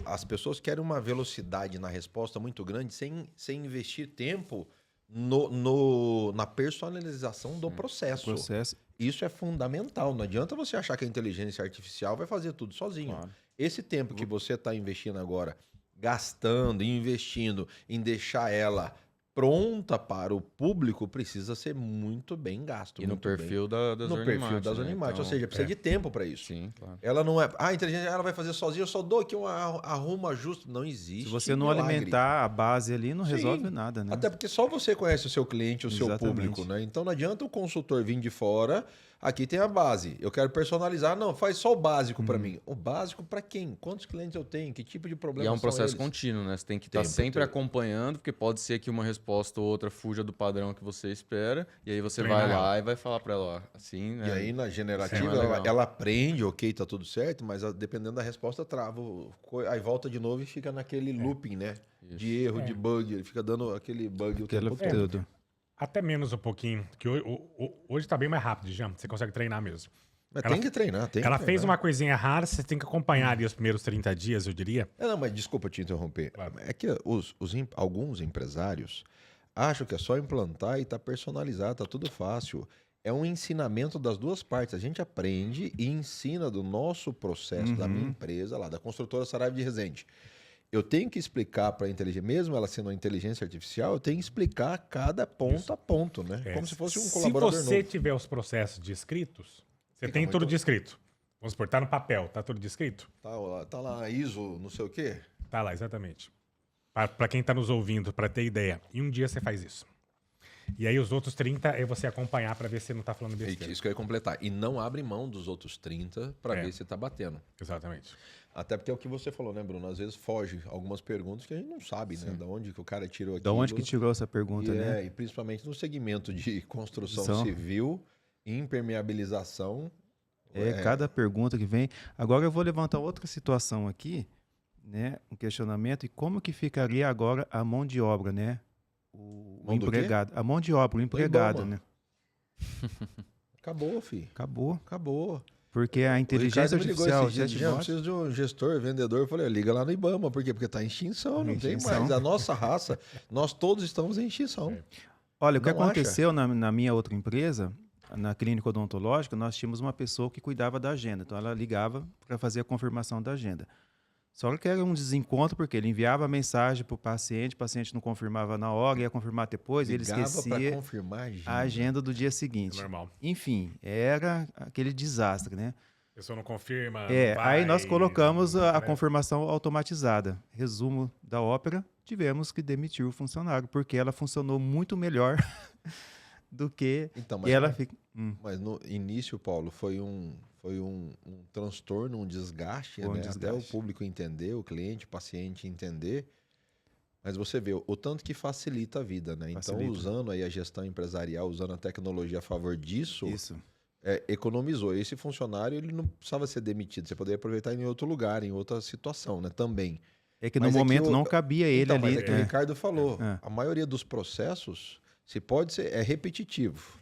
as pessoas querem uma velocidade na resposta muito grande sem investir tempo na personalização do processo. Isso é fundamental. Não adianta você achar que a inteligência artificial vai fazer tudo sozinho. Claro. Esse tempo que você está investindo agora, gastando e investindo em deixar ela pronta para o público, precisa ser muito bem gasto. E no perfil das no perfil das né? Zornimate. Ou seja, precisa de tempo para isso. Sim, claro. Ela não é... a inteligência ela vai fazer sozinha, eu só dou aqui arrumo, ajusto. Não existe Se você não milagre. alimentar a base ali, não resolve Sim. nada, né? Até porque só você conhece o seu cliente, o seu Exatamente. público, né? Então não adianta o consultor vir de fora, aqui tem a base. Eu quero personalizar, não, faz só o básico para mim. O básico para quem? Quantos clientes eu tenho? Que tipo de problema E é um são processo eles? contínuo, né? Você tem que estar Tempo sempre todo. acompanhando, porque pode ser que uma resposta ou outra fuja do padrão que você espera, e aí você Treinar vai lá ela. e vai falar para ela, ó, assim, né? E aí na generativa Isso é mais ela, legal. ela aprende, ok, tá tudo certo, mas dependendo da resposta trava. Aí volta de novo e fica naquele looping, né? Isso. De erro, de bug. Ele fica dando aquele bug o Aquela tempo todo. tudo. Até menos um pouquinho, que hoje tá bem mais rápido já, você consegue treinar mesmo. Mas Ela- tem que treinar, tem Ela que fez treinar. uma coisinha rara, você tem que acompanhar ali os primeiros 30 dias, eu diria. Não, mas desculpa te interromper. Claro. É que alguns empresários acham que é só implantar e tá personalizado, tá tudo fácil. É um ensinamento das duas partes. A gente aprende e ensina do nosso processo, da minha empresa lá, da construtora Saraiva de Resende. Eu tenho que explicar para a inteligência, mesmo ela sendo uma inteligência artificial, eu tenho que explicar cada ponto a ponto, né? Como se fosse um colaborador Se você novo. tiver os processos descritos, você Fica tem tudo muito- descrito. Vamos supor, tá no papel, tá tudo descrito? Tá lá ISO, não sei o quê. Tá lá, exatamente. Para quem tá nos ouvindo, para ter ideia. E um dia você faz isso. E aí os outros 30 é você acompanhar para ver se você não tá falando É besteira. isso que eu ia completar. E não abre mão dos outros 30 para É. ver se tá batendo. Exatamente. Até porque é o que você falou, né, Bruno? Às vezes foge algumas perguntas que a gente não sabe, né? Da onde que o cara tirou aquilo. Da onde que tirou essa pergunta, e, né? e principalmente no segmento de construção São- civil, impermeabilização. Cada pergunta que vem. Agora eu vou levantar outra situação aqui, né? Um questionamento. E como que ficaria agora a mão de obra, né? O Mão do quê? empregado. A mão de obra, o empregado, Ibama. né? Acabou, filho. Acabou. Acabou. Porque a inteligência O Ricardo me ligou artificial, esse dia, "Jean, eu preciso de um gestor, vendedor." Eu falei, liga lá no Ibama. Por quê? Porque tá em extinção, não tem Extinção. mais. A nossa raça, nós todos estamos em extinção. Olha, o que Não aconteceu na minha outra empresa, na clínica odontológica, nós tínhamos uma pessoa que cuidava da agenda. Então, ela ligava para fazer a confirmação da agenda. Só que era um desencontro, porque ele enviava a mensagem para o paciente não confirmava na hora, ia confirmar depois, e ele Ligava para esquecia confirmar a agenda do dia É seguinte. normal. Enfim, era aquele desastre, né? A pessoa não confirma. É, não aí vai, nós colocamos a né? confirmação automatizada. Resumo da ópera, tivemos que demitir o funcionário, porque ela funcionou muito melhor do que... Então, E ela fica... Mas no início, Paulo, foi um transtorno, um desgaste, Foi um né? Até o desgaste. público entender, o cliente, o paciente entender. Mas você vê o tanto que facilita a vida, né? Então, Facilita. usando aí a gestão empresarial, usando a tecnologia a favor disso, Isso. economizou. Esse funcionário, ele não precisava ser demitido. Você poderia aproveitar em outro lugar, em outra situação, né? Também. É que no Mas é que momento o- não cabia ele Então, ali. mas é que o Ricardo falou, É. a maioria dos processos, se pode ser, é repetitivo.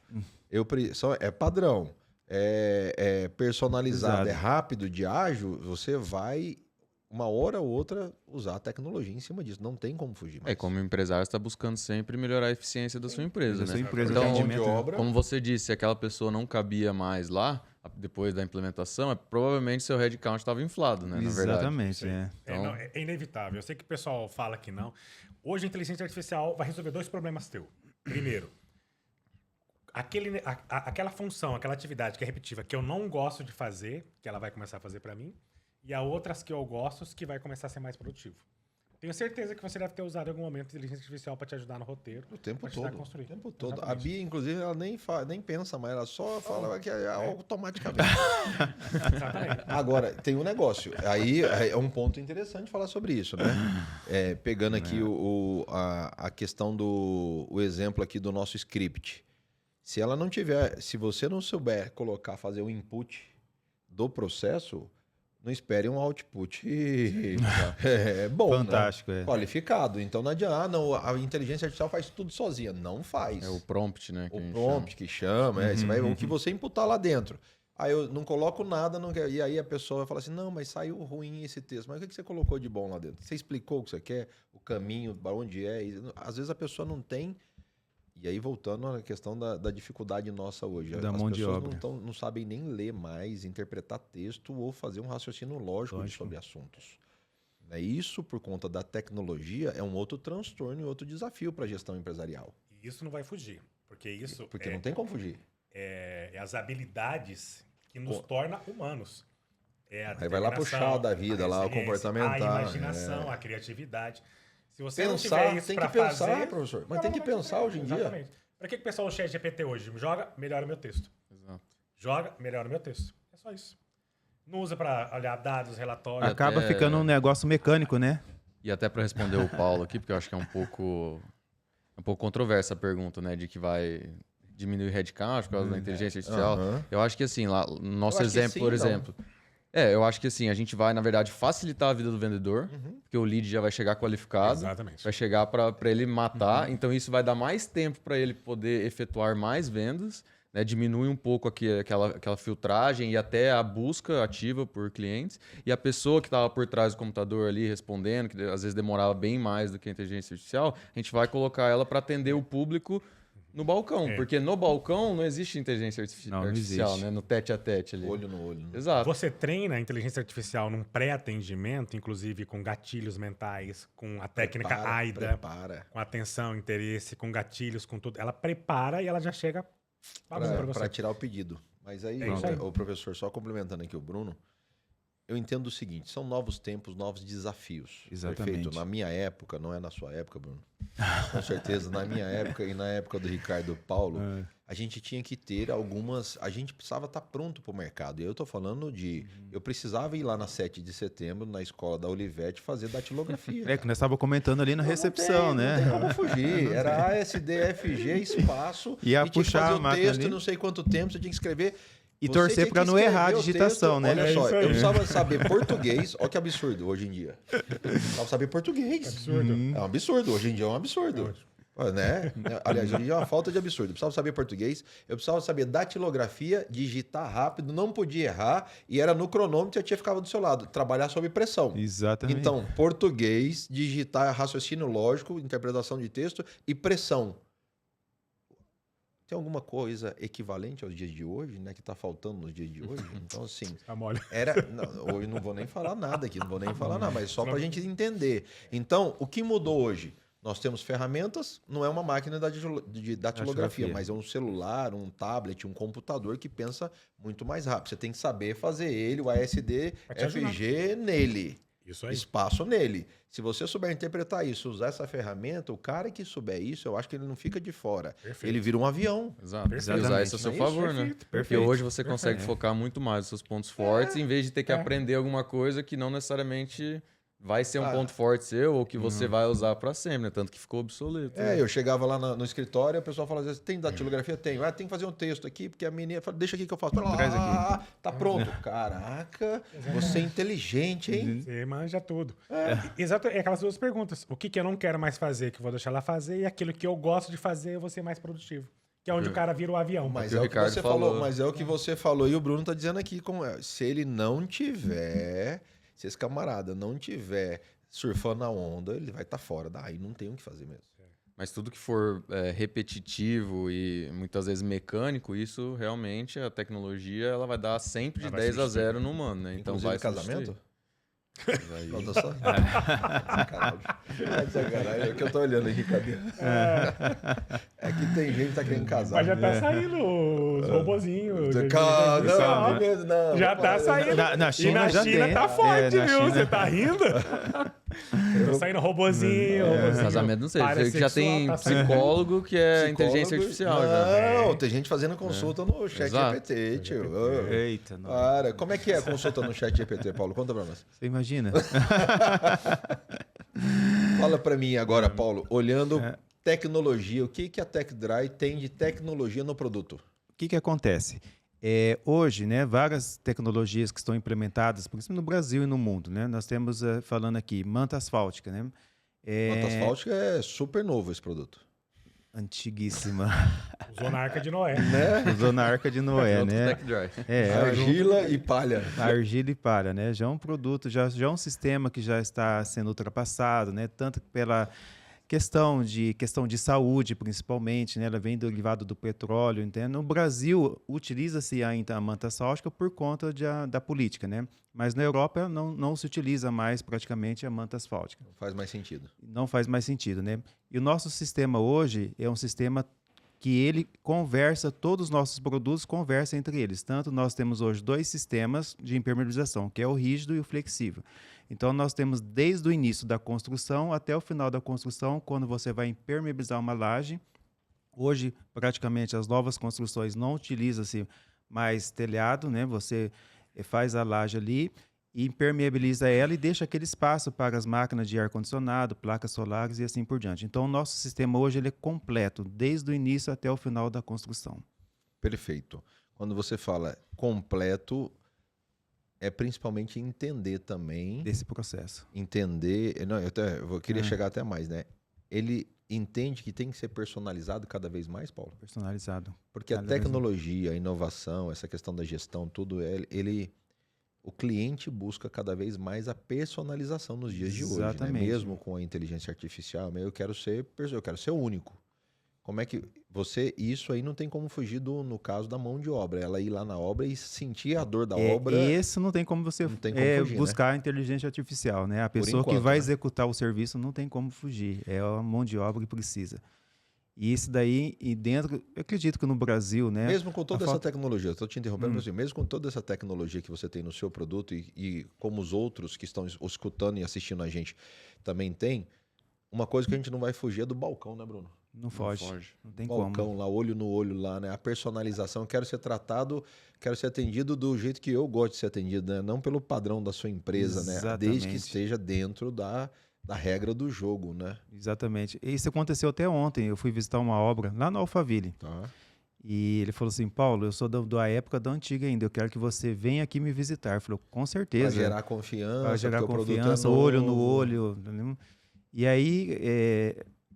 É padrão, é personalizado, Exato. é rápido, de ágil, você vai, uma hora ou outra, usar a tecnologia em cima disso. Não tem como fugir mais. Como empresário, você está buscando sempre melhorar a eficiência da sua empresa, Da né? sua empresa, Então, o mão de atendimento, né? obra, Como você disse, se aquela pessoa não cabia mais lá, depois da implementação, provavelmente seu headcount estava inflado, né? Na verdade. Exatamente, é. Não, é inevitável. Eu sei que o pessoal fala que não. Hoje a inteligência artificial vai resolver 2 problemas teus. Primeiro, aquela função, aquela atividade que é repetitiva, que eu não gosto de fazer, que ela vai começar a fazer para mim, e há outras que eu gosto, que vai começar a ser mais produtivo. Tenho certeza que você deve ter usado em algum momento a inteligência artificial para te ajudar no roteiro. O tempo pra te ajudar a todo. construir. O tempo todo. Exatamente. A Bia, inclusive, ela nem pensa mais, ela só fala que é automaticamente. Exatamente. Agora, tem um negócio. Aí é um ponto interessante falar sobre isso, né? Pegando aqui a questão o exemplo aqui do nosso script. Se ela não tiver, se você não souber fazer o input do processo, não espere um output bom, Fantástico, né? é. Qualificado. Então não adianta, não, a inteligência artificial faz tudo sozinha. Não faz. É o prompt, né? O prompt que chama, você vai, o que você imputar lá dentro. Aí eu não coloco nada, e aí a pessoa vai falar assim, não, mas saiu ruim esse texto. Mas o que você colocou de bom lá dentro? Você explicou o que você quer, o caminho, para onde é? E, às vezes a pessoa não tem. E aí, voltando à questão da dificuldade nossa hoje. Da as mão de pessoas obra. não sabem nem ler mais, interpretar texto ou fazer um raciocínio lógico sobre assuntos. Isso, por conta da tecnologia, é um outro transtorno e outro desafio para a gestão empresarial. E isso não vai fugir. Porque não tem como fugir. É as habilidades que nos tornam humanos. Aí vai lá pro chá da vida, lá o comportamental. A imaginação, a criatividade. Se você não Pensar, tiver isso tem pra que pensar, fazer, professor. Mas tem que pensar hoje em dia. Exatamente. Para que o pessoal usa o ChatGPT hoje? Joga, melhora o meu texto. Exato. Joga, melhora o meu texto. É só isso. Não usa para olhar dados, relatórios. Acaba ficando um negócio mecânico, né? E até para responder o Paulo aqui, porque eu acho que é um pouco controversa a pergunta, né? De que vai diminuir o headcount por causa da inteligência artificial. Eu acho que assim, lá, no nosso exemplo, por exemplo... eu acho que assim, a gente vai, na verdade, facilitar a vida do vendedor, porque o lead já vai chegar qualificado, Exatamente. vai chegar para ele matar, então isso vai dar mais tempo para ele poder efetuar mais vendas, né? Diminui um pouco aquela filtragem e até a busca ativa por clientes, e a pessoa que estava por trás do computador ali respondendo, que às vezes demorava bem mais do que a inteligência artificial, a gente vai colocar ela para atender o público no balcão, porque no balcão não existe inteligência artificial, existe. né? No tete a tete ali. Olho no olho. Né? Exato. Você treina a inteligência artificial num pré-atendimento, inclusive com gatilhos mentais, com a técnica AIDA, com atenção, interesse, com gatilhos, com tudo. Ela prepara e ela já chega pagando para você. Para tirar o pedido. Mas aí, o professor, só complementando aqui o Bruno, eu entendo o seguinte, são novos tempos, novos desafios. Exatamente. Perfeito. Na minha época, não é na sua época, Bruno. Com certeza, na minha época e na época do Ricardo Paulo, a gente tinha que ter algumas... A gente precisava estar pronto para o mercado. E eu estou falando de... Eu precisava ir lá na 7 de setembro, na escola da Olivete, fazer datilografia. Que nós estávamos comentando ali na recepção, né? Não tem como fugir. Era ASDFG, espaço. Ia e tinha que puxar fazer a o máquina texto, ali. não sei quanto tempo, você tinha que escrever... E Você torcer tinha para que não errar a escrever o digitação, texto. né? Olha só, isso aí. eu precisava saber português. Olha que absurdo hoje em dia. Eu precisava saber português. Absurdo. É um absurdo. Hoje em dia é um absurdo. Né? Aliás, hoje em dia é uma falta de absurdo. Eu precisava saber português, eu precisava saber datilografia, digitar rápido, não podia errar, e era no cronômetro e a tia ficava do seu lado. Trabalhar sob pressão. Exatamente. Então, português, digitar, raciocínio lógico, interpretação de texto e pressão. Tem alguma coisa equivalente aos dias de hoje, né? Que está faltando nos dias de hoje? Então, assim, Tá mole. hoje não vou nem falar nada aqui, não vou nem falar nada, mas só para a gente entender. Então, o que mudou hoje? Nós temos ferramentas, não é uma máquina de datilografia, mas é um celular, um tablet, um computador que pensa muito mais rápido. Você tem que saber fazer ele, o ASD, FG nele. Isso aí. Espaço nele. Se você souber interpretar isso, usar essa ferramenta, o cara que souber isso, eu acho que ele não fica de fora. Perfeito. Ele vira um avião. Exato. Perfeito. Usar isso a seu Não é isso? favor, né? Perfeito, Porque perfeito. hoje você consegue focar muito mais nos seus pontos fortes, em vez de ter que aprender alguma coisa que não necessariamente vai ser um ponto forte seu ou que você vai usar para sempre, né? Tanto que ficou obsoleto. Eu chegava lá no escritório e o pessoal falava assim, tem datilografia? Tenho. Tem que fazer um texto aqui, porque a menina fala, deixa aqui que eu faço. Traz aqui. Tá pronto. Caraca, você é inteligente, hein? Você manja tudo. Exato, é aquelas duas perguntas. O que eu não quero mais fazer, que eu vou deixar ela fazer, e aquilo que eu gosto de fazer, eu vou ser mais produtivo. Que é onde o cara vira o avião. Mas o é o que Ricardo você falou. falou. Mas é o que você falou e o Bruno tá dizendo aqui. Se ele não tiver, se esse camarada não tiver surfando na onda, ele vai estar fora. Daí não tem o que fazer mesmo. Mas tudo que for repetitivo e muitas vezes mecânico, isso realmente, a tecnologia, ela vai dar sempre de Ela vai 10 a substituir. 0 no humano, né? Então Inclusive vai casamento? substituir. Mas aí- Falta só. Sacanagem. É sacanagem. É que eu tô olhando aqui, cadê? É que tem gente que tá querendo casar. Mas já tá saindo os robozinhos. Calma, Calma. não. Já tá saindo. Na E China na já China tem. tá forte, Na viu? China- Você tá rindo? Tá saindo robozinho. Casamento, não sei. Para Já tem sexual, tá saindo. psicólogo que é Psicólogo- inteligência artificial não, já. Não, tem gente fazendo consulta no chat Exato. GPT, tio. Eita, não. Para. Como é que é a consulta no chat GPT, Paulo? Conta pra nós. Você imagina? Fala pra mim agora, Paulo, olhando tecnologia, o que a TechDry tem de tecnologia no produto? O que acontece? Hoje, né, várias tecnologias que estão implementadas, por exemplo, no Brasil e no mundo, né? Nós temos, falando aqui, manta asfáltica, né? Manta asfáltica é super novo esse produto. Antiguíssima. Usou na Arca de Noé. Né? Usou na Arca de Noé, Outro né? Tech Dry. Argila e palha. Argila e palha, né? Já é um produto, já é um sistema que já está sendo ultrapassado, né? Tanto pela questão de saúde, principalmente, né? Ela vem derivado do petróleo, entende? No Brasil, utiliza-se ainda a manta asfáltica por conta da política, né? Mas na Europa não se utiliza mais praticamente a manta asfáltica. Não faz mais sentido. Não faz mais sentido, né? E o nosso sistema hoje é um sistema que ele conversa, todos os nossos produtos conversam entre eles. Tanto nós temos hoje 2 sistemas de impermeabilização, que é o rígido e o flexível. Então, nós temos desde o início da construção até o final da construção, quando você vai impermeabilizar uma laje. Hoje, praticamente, as novas construções não utilizam-se mais telhado, né? Você faz a laje ali, impermeabiliza ela e deixa aquele espaço para as máquinas de ar-condicionado, placas solares e assim por diante. Então, o nosso sistema hoje ele é completo, desde o início até o final da construção. Perfeito. Quando você fala completo, é principalmente entender também. Desse processo. Entender. Não, eu queria chegar até mais, né? Ele entende que tem que ser personalizado cada vez mais, Paulo? Personalizado. Porque a Cada vez tecnologia, a inovação, essa questão da gestão, tudo, o cliente busca cada vez mais a personalização nos dias de hoje, né? Exatamente. Mesmo com a inteligência artificial, eu quero ser único. Como é que isso aí não tem como fugir no caso da mão de obra, ela ir lá na obra e sentir a dor da obra. Esse não tem como você Não tem como fugir, buscar a inteligência artificial, né? A pessoa que enquanto, vai né? executar o serviço não tem como fugir, é a mão de obra que precisa. E isso daí, eu acredito que no Brasil, né? Mesmo com toda a essa falta- tecnologia, estou te interrompendo, mas assim, mesmo com toda essa tecnologia que você tem no seu produto e como os outros que estão escutando e assistindo a gente também tem, uma coisa que a gente não vai fugir é do balcão, né, Bruno? Não foge, não tem Balcão como. lá, olho no olho lá, né? A personalização, quero ser tratado, quero ser atendido do jeito que eu gosto de ser atendido, né? Não pelo padrão da sua empresa, né? Desde que Exatamente. esteja dentro da regra do jogo, né? Exatamente. Isso aconteceu até ontem. Eu fui visitar uma obra lá no Alphaville. Tá. E ele falou assim, Paulo, eu sou da época da antiga ainda, eu quero que você venha aqui me visitar. Eu falei, com Para certeza. gerar confiança, Para gerar porque o produto confiança, é olho no novo. olho. Entendeu? E aí,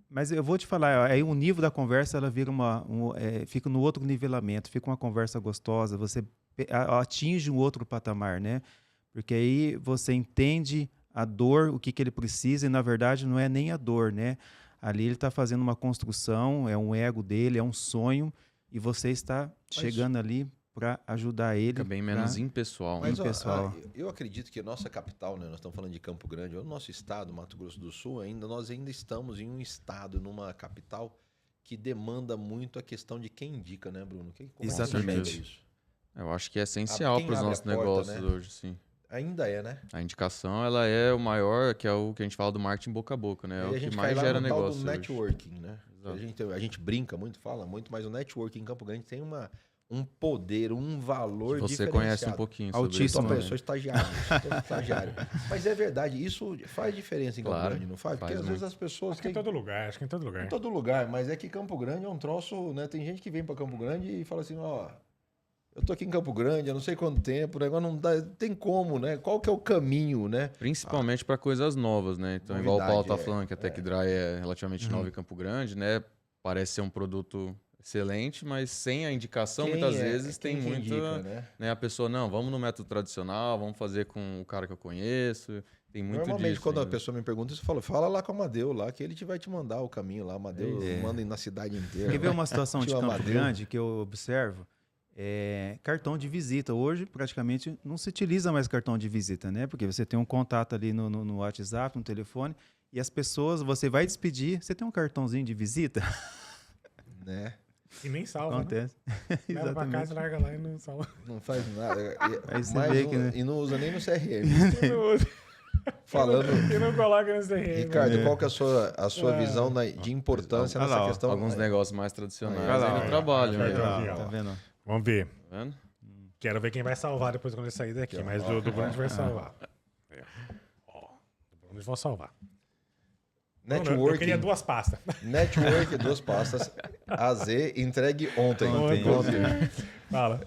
mas eu vou te falar, aí o nível da conversa ela vira fica no outro nivelamento, fica uma conversa gostosa, você atinge um outro patamar, né? Porque aí você entende a dor, o que ele precisa, e na verdade não é nem a dor, né? Ali ele está fazendo uma construção, é um ego dele, é um sonho, e você está chegando ali para ajudar ele. Fica bem menos impessoal. Mas, né? ó, pessoal. eu acredito que a nossa capital, né, nós estamos falando de Campo Grande, o nosso estado, Mato Grosso do Sul, nós ainda estamos em um estado, numa capital, que demanda muito a questão de quem indica, né, Bruno? Como é que você Exatamente. enxerga isso? Eu acho que é essencial Quem para os abre a nossos porta, negócios né? hoje, sim. Ainda é, né? A indicação, ela é o maior, que é o que a gente fala do marketing boca a boca, né? É E o a que gente mais cai lá gera no tal negócio do hoje. networking, né? Exato. A gente brinca muito, fala muito, mas o networking em Campo Grande tem um poder, um valor Que você diferenciado. conhece um pouquinho sobre Altíssimo, isso. Eu né? sou estagiário, sou estagiário. Mas é verdade, isso faz diferença em Campo Claro, Grande, não faz? Porque faz às vezes as pessoas Acho que em têm... todo lugar, acho que em todo lugar. Em todo lugar, mas é que Campo Grande é um troço, né? Tem gente que vem para Campo Grande e fala assim, ó, eu tô aqui em Campo Grande, eu não sei quanto tempo, o negócio não dá, tem como, né? Qual que é o caminho, né? Principalmente para coisas novas, né? Então, igual o Paulo tá Novidade, falando que a Tech Dry é relativamente nova em Campo Grande, né? Parece ser um produto excelente, mas sem a indicação, Quem muitas é- vezes quem tem que muito... indica, né? Né, a pessoa, não, vamos no método tradicional, vamos fazer com o cara que eu conheço. Tem muito Normalmente, disso quando a ainda. pessoa me pergunta isso, eu falo, fala lá com o Amadeu lá, que ele vai te mandar o caminho lá. O Amadeu manda na cidade inteira. Quer ver uma situação de Tio Campo Amadeu. Grande que eu observo? Cartão de visita. Hoje, praticamente, não se utiliza mais cartão de visita, né? Porque você tem um contato ali no WhatsApp, no telefone, e as pessoas, você vai despedir, você tem um cartãozinho de visita? Né? E nem salva, né? Acontece. Leva pra casa, larga lá e não salva. Não faz nada. Aí você Mais vê um- que, né? E não usa nem no CRM. E não usa. Falando... E não coloca no CRM. Ricardo, qual que é a sua visão de importância Olha nessa lá, ó, questão? Alguns negócios mais tradicionais Olha lá, aí ó. no trabalho. Olha Né? lá. Olha lá, tá vendo? Vamos ver. Tá vendo? Quero ver quem vai salvar depois quando ele sair daqui. Mas do Bruno a gente vai salvar. Ó, do Bruno a gente vai salvar. Bruno, eu Networking, queria 2 pastas. network, 2 pastas. AZ, entregue ontem. Ontem. Fala.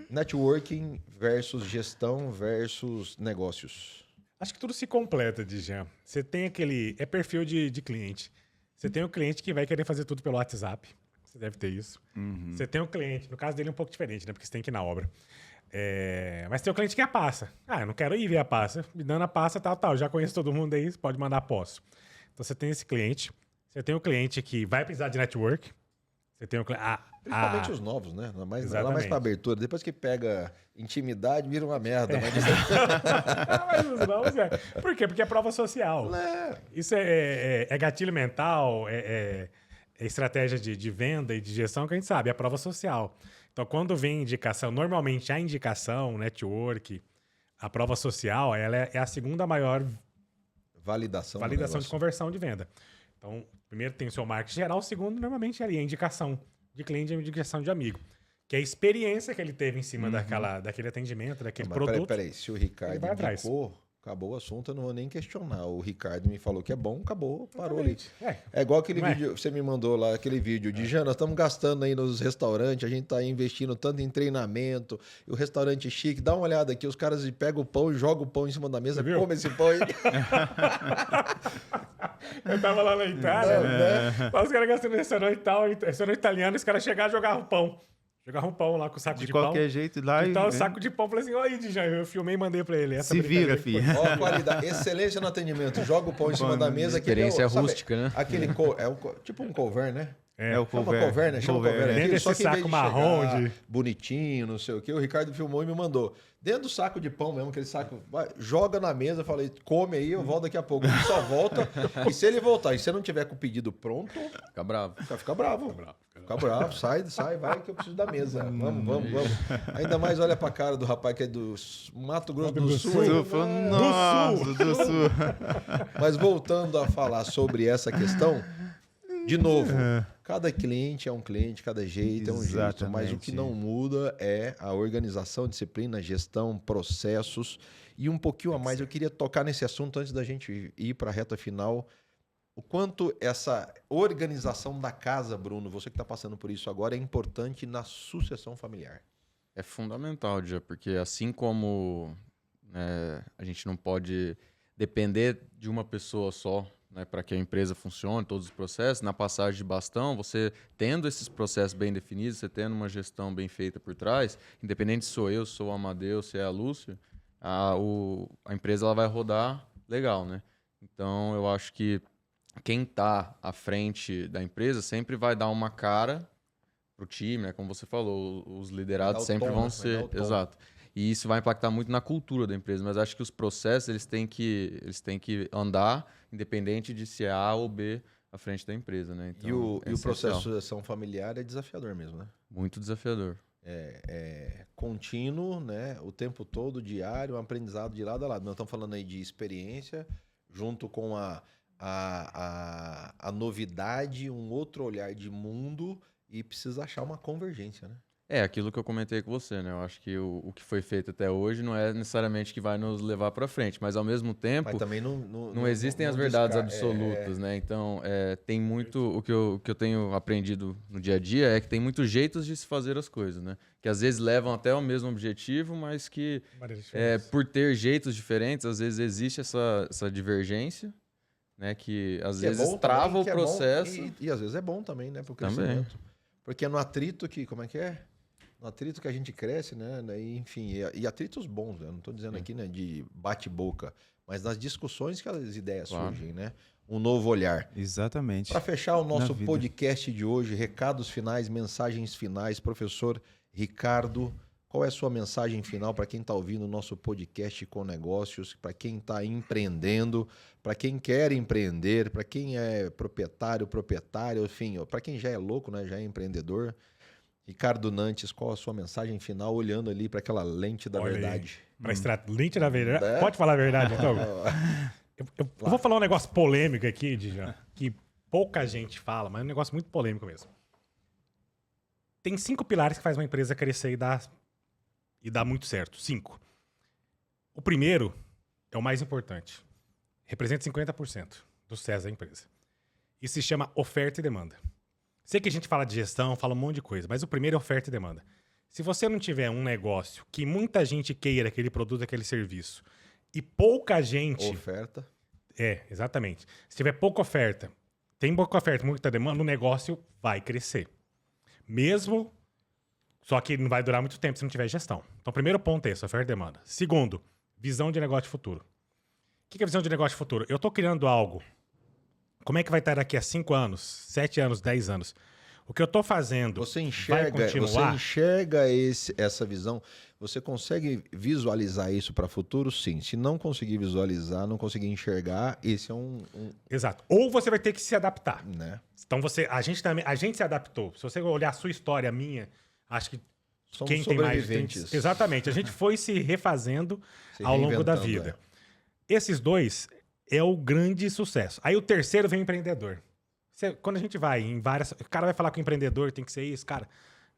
Networking versus gestão versus negócios. Acho que tudo se completa, Dijan. Você tem aquele... É perfil de cliente. Você tem o cliente que vai querer fazer tudo pelo WhatsApp. Você deve ter isso. Você tem o cliente... No caso dele é um pouco diferente, né? Porque você tem que ir na obra. Mas tem o cliente que é a pasta. Ah, eu não quero ir ver a pasta. Me dando a pasta, tal. Já conheço todo mundo aí, você pode mandar posso. Então você tem esse cliente. Você tem o cliente que vai precisar de network. Você tem o cliente... Principalmente os novos, né? Lá mais Exatamente. para abertura. Depois que pega intimidade, vira uma merda. Mas Mas os novos Por quê? Porque é prova social. Isso é gatilho mental, é estratégia de venda e de gestão que a gente sabe, é prova social. Então, quando vem indicação, normalmente a indicação, network, a prova social, ela é a segunda maior validação. do de negócio. conversão de venda. Então, primeiro tem o seu marketing geral, o segundo, normalmente, é ali a indicação de cliente e indicação de amigo. Que é a experiência que ele teve em cima daquele atendimento, daquele Mas produto. peraí, se o Ele Ricardo vai atrás. indicou, acabou o assunto, eu não vou nem questionar. O Ricardo me falou que é bom, acabou, parou ali. Exatamente. É igual aquele Não é? vídeo, você me mandou lá, aquele vídeo de Jana, nós estamos gastando aí nos restaurantes, a gente está investindo tanto em treinamento, e o restaurante chique, dá uma olhada aqui, os caras pegam o pão e jogam o pão em cima da mesa, Você viu? come esse pão aí. Eu tava lá na Itália, né? Lá os caras gastando no restaurante e tal, restaurante italiano, os caras chegavam e jogavam pão. Jogavam pão lá com o saco de, De pão. qualquer jeito, lá e... Então, o saco de pão, falei assim, olha aí, Dijan, eu filmei e mandei pra ele. Essa Se vira, brincadeira filho. que foi. Ó, a qualidade, excelência no atendimento, joga o pão em cima da mesa. Experiência sabe, rústica, né? Aquele, tipo um couvert, né? É o Chama couvert. couvert, né? Chama Couvert. couvert. Dentro Aquilo, só desse que em vez saco de marrom chegar de- bonitinho, não sei o quê, o Ricardo filmou e me mandou. Dentro do saco de pão mesmo, aquele saco, joga na mesa, falei, come aí, eu volto daqui a pouco. Ele só volta, e se ele voltar e você não tiver com o pedido pronto, Fica bravo. fica bravo. Fica bravo, sai, vai que eu preciso da mesa. Vamos. Ainda mais olha pra cara do rapaz que é do Mato Grosso do Sul. Nossa, do Sul. Mas voltando a falar sobre essa questão, de novo, cada cliente é um cliente, cada jeito é um jeito, mas o que Exatamente. não muda é a organização, disciplina, gestão, processos e um pouquinho a mais. Eu queria tocar nesse assunto antes da gente ir para a reta final. O quanto essa organização da casa, Bruno, você que está passando por isso agora, é importante na sucessão familiar. É fundamental, já, porque assim como a gente não pode depender de uma pessoa só, né, para que a empresa funcione, todos os processos, na passagem de bastão, você tendo esses processos bem definidos, você tendo uma gestão bem feita por trás, independente se sou eu, se sou o Amadeu, se é a Lúcia, a empresa ela vai rodar legal, né? Então, eu acho que quem está à frente da empresa sempre vai dar uma cara pro time, né? Como você falou, os liderados Vai dar o sempre tom, vão né? Vai ser... dar o tom. Exato. E isso vai impactar muito na cultura da empresa, mas acho que os processos eles têm que andar independente de se é A ou B à frente da empresa, né? Então, E o é processo essencial. de sucessão familiar é desafiador mesmo, né? Muito desafiador. É contínuo, né? O tempo todo, diário, um aprendizado de lado a lado. Nós estamos falando aí de experiência, junto com a novidade, um outro olhar de mundo e precisa achar uma convergência, né? É aquilo que eu comentei com você, né? Eu acho que o que foi feito até hoje não é necessariamente que vai nos levar para frente, mas ao mesmo tempo Mas também não existem as verdades absolutas, né? Então, tem muito... O que eu tenho aprendido no dia a dia é que tem muitos jeitos de se fazer as coisas, né? Que às vezes levam até ao mesmo objetivo, mas que por ter jeitos diferentes, às vezes existe essa divergência, né? Que às Que é vezes bom trava também, o que é bom processo. e às vezes é bom também, né? Pro Também. crescimento. Porque é no atrito que, como é que é? No atrito que a gente cresce, né? Enfim, e atritos bons, né? Não estou dizendo aqui, né, de bate-boca, mas nas discussões que as ideias surgem, né? Um novo olhar. Exatamente. Para fechar o nosso vida. podcast de hoje, recados finais, mensagens finais, professor Ricardo, qual é a sua mensagem final para quem está ouvindo o nosso podcast com negócios, para quem está empreendendo, para quem quer empreender, para quem é proprietário, enfim, para quem já é louco, né, já é empreendedor? Ricardo Nantes, qual a sua mensagem final olhando ali para aquela lente da verdade? Lente da verdade. É? Pode falar a verdade, então? Eu vou falar um negócio polêmico aqui, Dijan, que pouca gente fala, mas é um negócio muito polêmico mesmo. Tem 5 pilares que faz uma empresa crescer e dar muito certo. 5. O primeiro é o mais importante. Representa 50% do sucesso da empresa. Isso se chama oferta e demanda. Sei que a gente fala de gestão, fala um monte de coisa, mas o primeiro é oferta e demanda. Se você não tiver um negócio que muita gente queira aquele produto, aquele serviço, e pouca gente... Oferta. Exatamente. Se tiver pouca oferta, muita demanda, o negócio vai crescer. Mesmo, só que não vai durar muito tempo se não tiver gestão. Então, o primeiro ponto é esse, oferta e demanda. Segundo, visão de negócio de futuro. O que é visão de negócio de futuro? Eu estou criando algo. Como é que vai estar daqui a 5 anos, 7 anos, 10 anos? O que eu estou fazendo vai continuar? Você enxerga essa visão? Você consegue visualizar isso para o futuro? Sim. Se não conseguir visualizar, não conseguir enxergar, esse é Exato. Ou você vai ter que se adaptar. Né? Então, a gente se adaptou. Se você olhar a sua história, a minha, acho que Somos quem tem mais... sobreviventes. Exatamente. A gente foi se refazendo ao longo da vida. Esses 2 é o grande sucesso. Aí o terceiro vem o empreendedor. Quando a gente vai em várias... O cara vai falar que o empreendedor tem que ser isso, cara.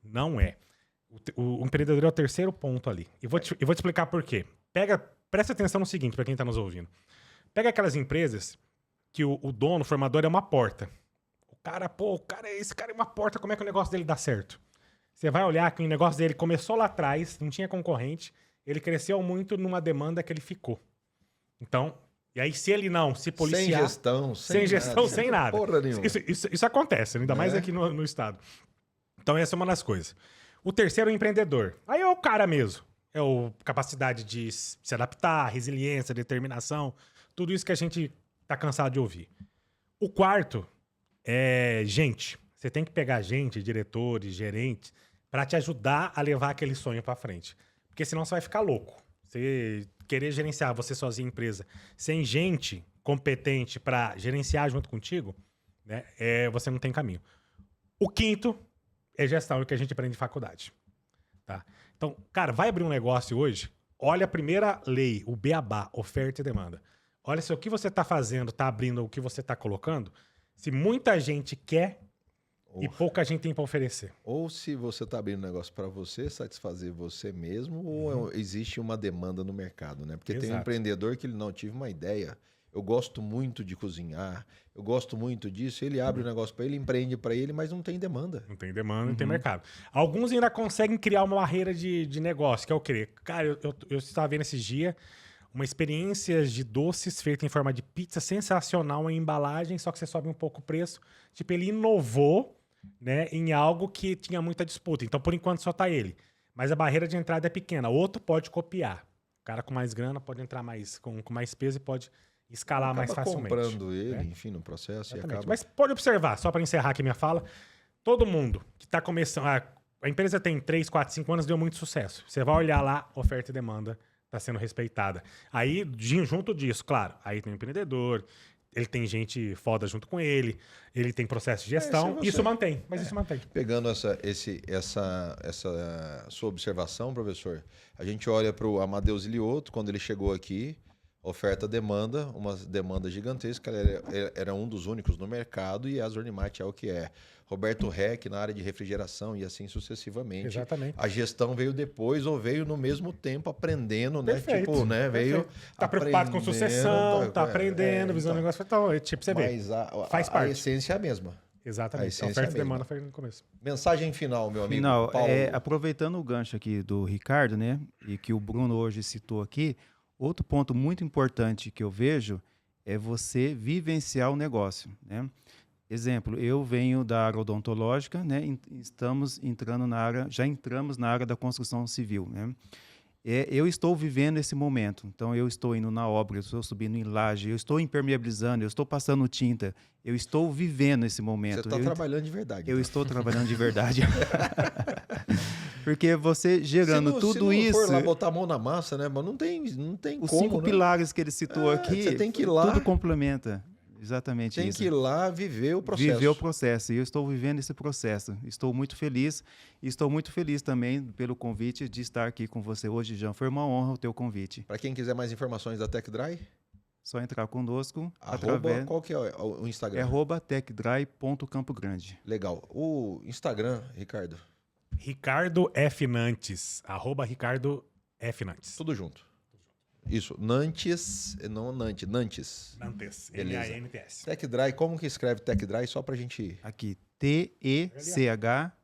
Não é. O empreendedor é o terceiro ponto ali. E vou te explicar por quê. Presta atenção no seguinte, para quem está nos ouvindo. Pega aquelas empresas que o dono, o formador, é uma porta. Esse cara é uma porta, como é que o negócio dele dá certo? Você vai olhar que o negócio dele começou lá atrás, não tinha concorrente, ele cresceu muito numa demanda que ele ficou. Então... E aí, se ele não se policiar... Sem gestão, sem nada. Porra nenhuma. Isso acontece, ainda mais aqui no estado. Então, essa é uma das coisas. O terceiro é o empreendedor. Aí é o cara mesmo. É a capacidade de se adaptar, resiliência, determinação. Tudo isso que a gente tá cansado de ouvir. O quarto é gente. Você tem que pegar gente, diretores, gerentes, para te ajudar a levar aquele sonho para frente. Porque senão você vai ficar louco. Você... querer gerenciar você sozinho a empresa sem gente competente para gerenciar junto contigo, né, você não tem caminho. O quinto é gestão, o que a gente aprende em faculdade. Tá? Então, cara, vai abrir um negócio hoje, olha a primeira lei, o beabá, oferta e demanda. Olha se o que você está fazendo, está abrindo, o que você está colocando, se muita gente quer e pouca gente tem para oferecer. Ou se você está abrindo um negócio para você satisfazer você mesmo, ou existe uma demanda no mercado, né? Porque tem um empreendedor que ele não tive uma ideia. Eu gosto muito de cozinhar, eu gosto muito disso. Ele abre o negócio para ele, empreende para ele, mas não tem demanda. Não tem demanda, não tem mercado. Alguns ainda conseguem criar uma barreira de negócio, que é o quê? Cara, eu estava vendo esses dias uma experiência de doces feita em forma de pizza sensacional em embalagem, só que você sobe um pouco o preço. Tipo, ele inovou, né, em algo que tinha muita disputa. Então, por enquanto, só tá ele. Mas a barreira de entrada é pequena. Outro pode copiar. O cara com mais grana pode entrar com mais peso e pode escalar mais facilmente. Comprando ele, enfim, no processo. E acaba... Mas pode observar, só para encerrar aqui minha fala, todo mundo que está começando... A empresa tem 3, 4, 5 anos, deu muito sucesso. Você vai olhar lá, oferta e demanda está sendo respeitada. Aí, junto disso, claro, aí tem o empreendedor... Ele tem gente foda junto com ele, ele tem processo de gestão, isso mantém, mas isso mantém. Pegando essa sua observação, professor, a gente olha para o Amadeus Lioto, quando ele chegou aqui, oferta-demanda, uma demanda gigantesca, ele era um dos únicos no mercado e a Zornimat é o que é. Roberto Reck na área de refrigeração e assim sucessivamente. Exatamente. A gestão veio depois ou veio no mesmo tempo aprendendo, né? Perfeito. Tipo, né? Veio tá preocupado com sucessão, tá aprendendo, visando o negócio. Então, tipo, você vê. Faz parte. A essência é a mesma. Exatamente. A oferta e demanda foi no começo. Mensagem final, meu amigo. Paulo. Aproveitando o gancho aqui do Ricardo, né? E que o Bruno hoje citou aqui, outro ponto muito importante que eu vejo é você vivenciar o negócio, né? Exemplo, eu venho da área odontológica, né? Já entramos na área da construção civil, né? Eu estou vivendo esse momento, então eu estou indo na obra, eu estou subindo em laje, eu estou impermeabilizando, eu estou passando tinta, eu estou vivendo esse momento. Você está trabalhando de verdade. Eu então. estou trabalhando de verdade. Porque você gerando tudo se não isso... for lá botar a mão na massa, né? Mas não tem Os como, 5 né? pilares que ele citou aqui, você tem que ir lá, tudo complementa. Exatamente tem isso. que ir lá viver o processo. Viver o processo. E eu estou vivendo esse processo. Estou muito feliz. E estou muito feliz também pelo convite de estar aqui com você hoje, Jean. Foi uma honra o teu convite. Para quem quiser mais informações da TechDry, Só entrar conosco qual que é o Instagram? @techdry.campogrande. Legal. O Instagram, Ricardo, Ricardo F. Nantes. @Ricardo F. Nantes. tudo junto. Isso, Nantes, não Nantes, Nantes. Nantes. Beleza. Nantes. TechDry, como que escreve TechDry? Só pra gente... Aqui, TECHDRY.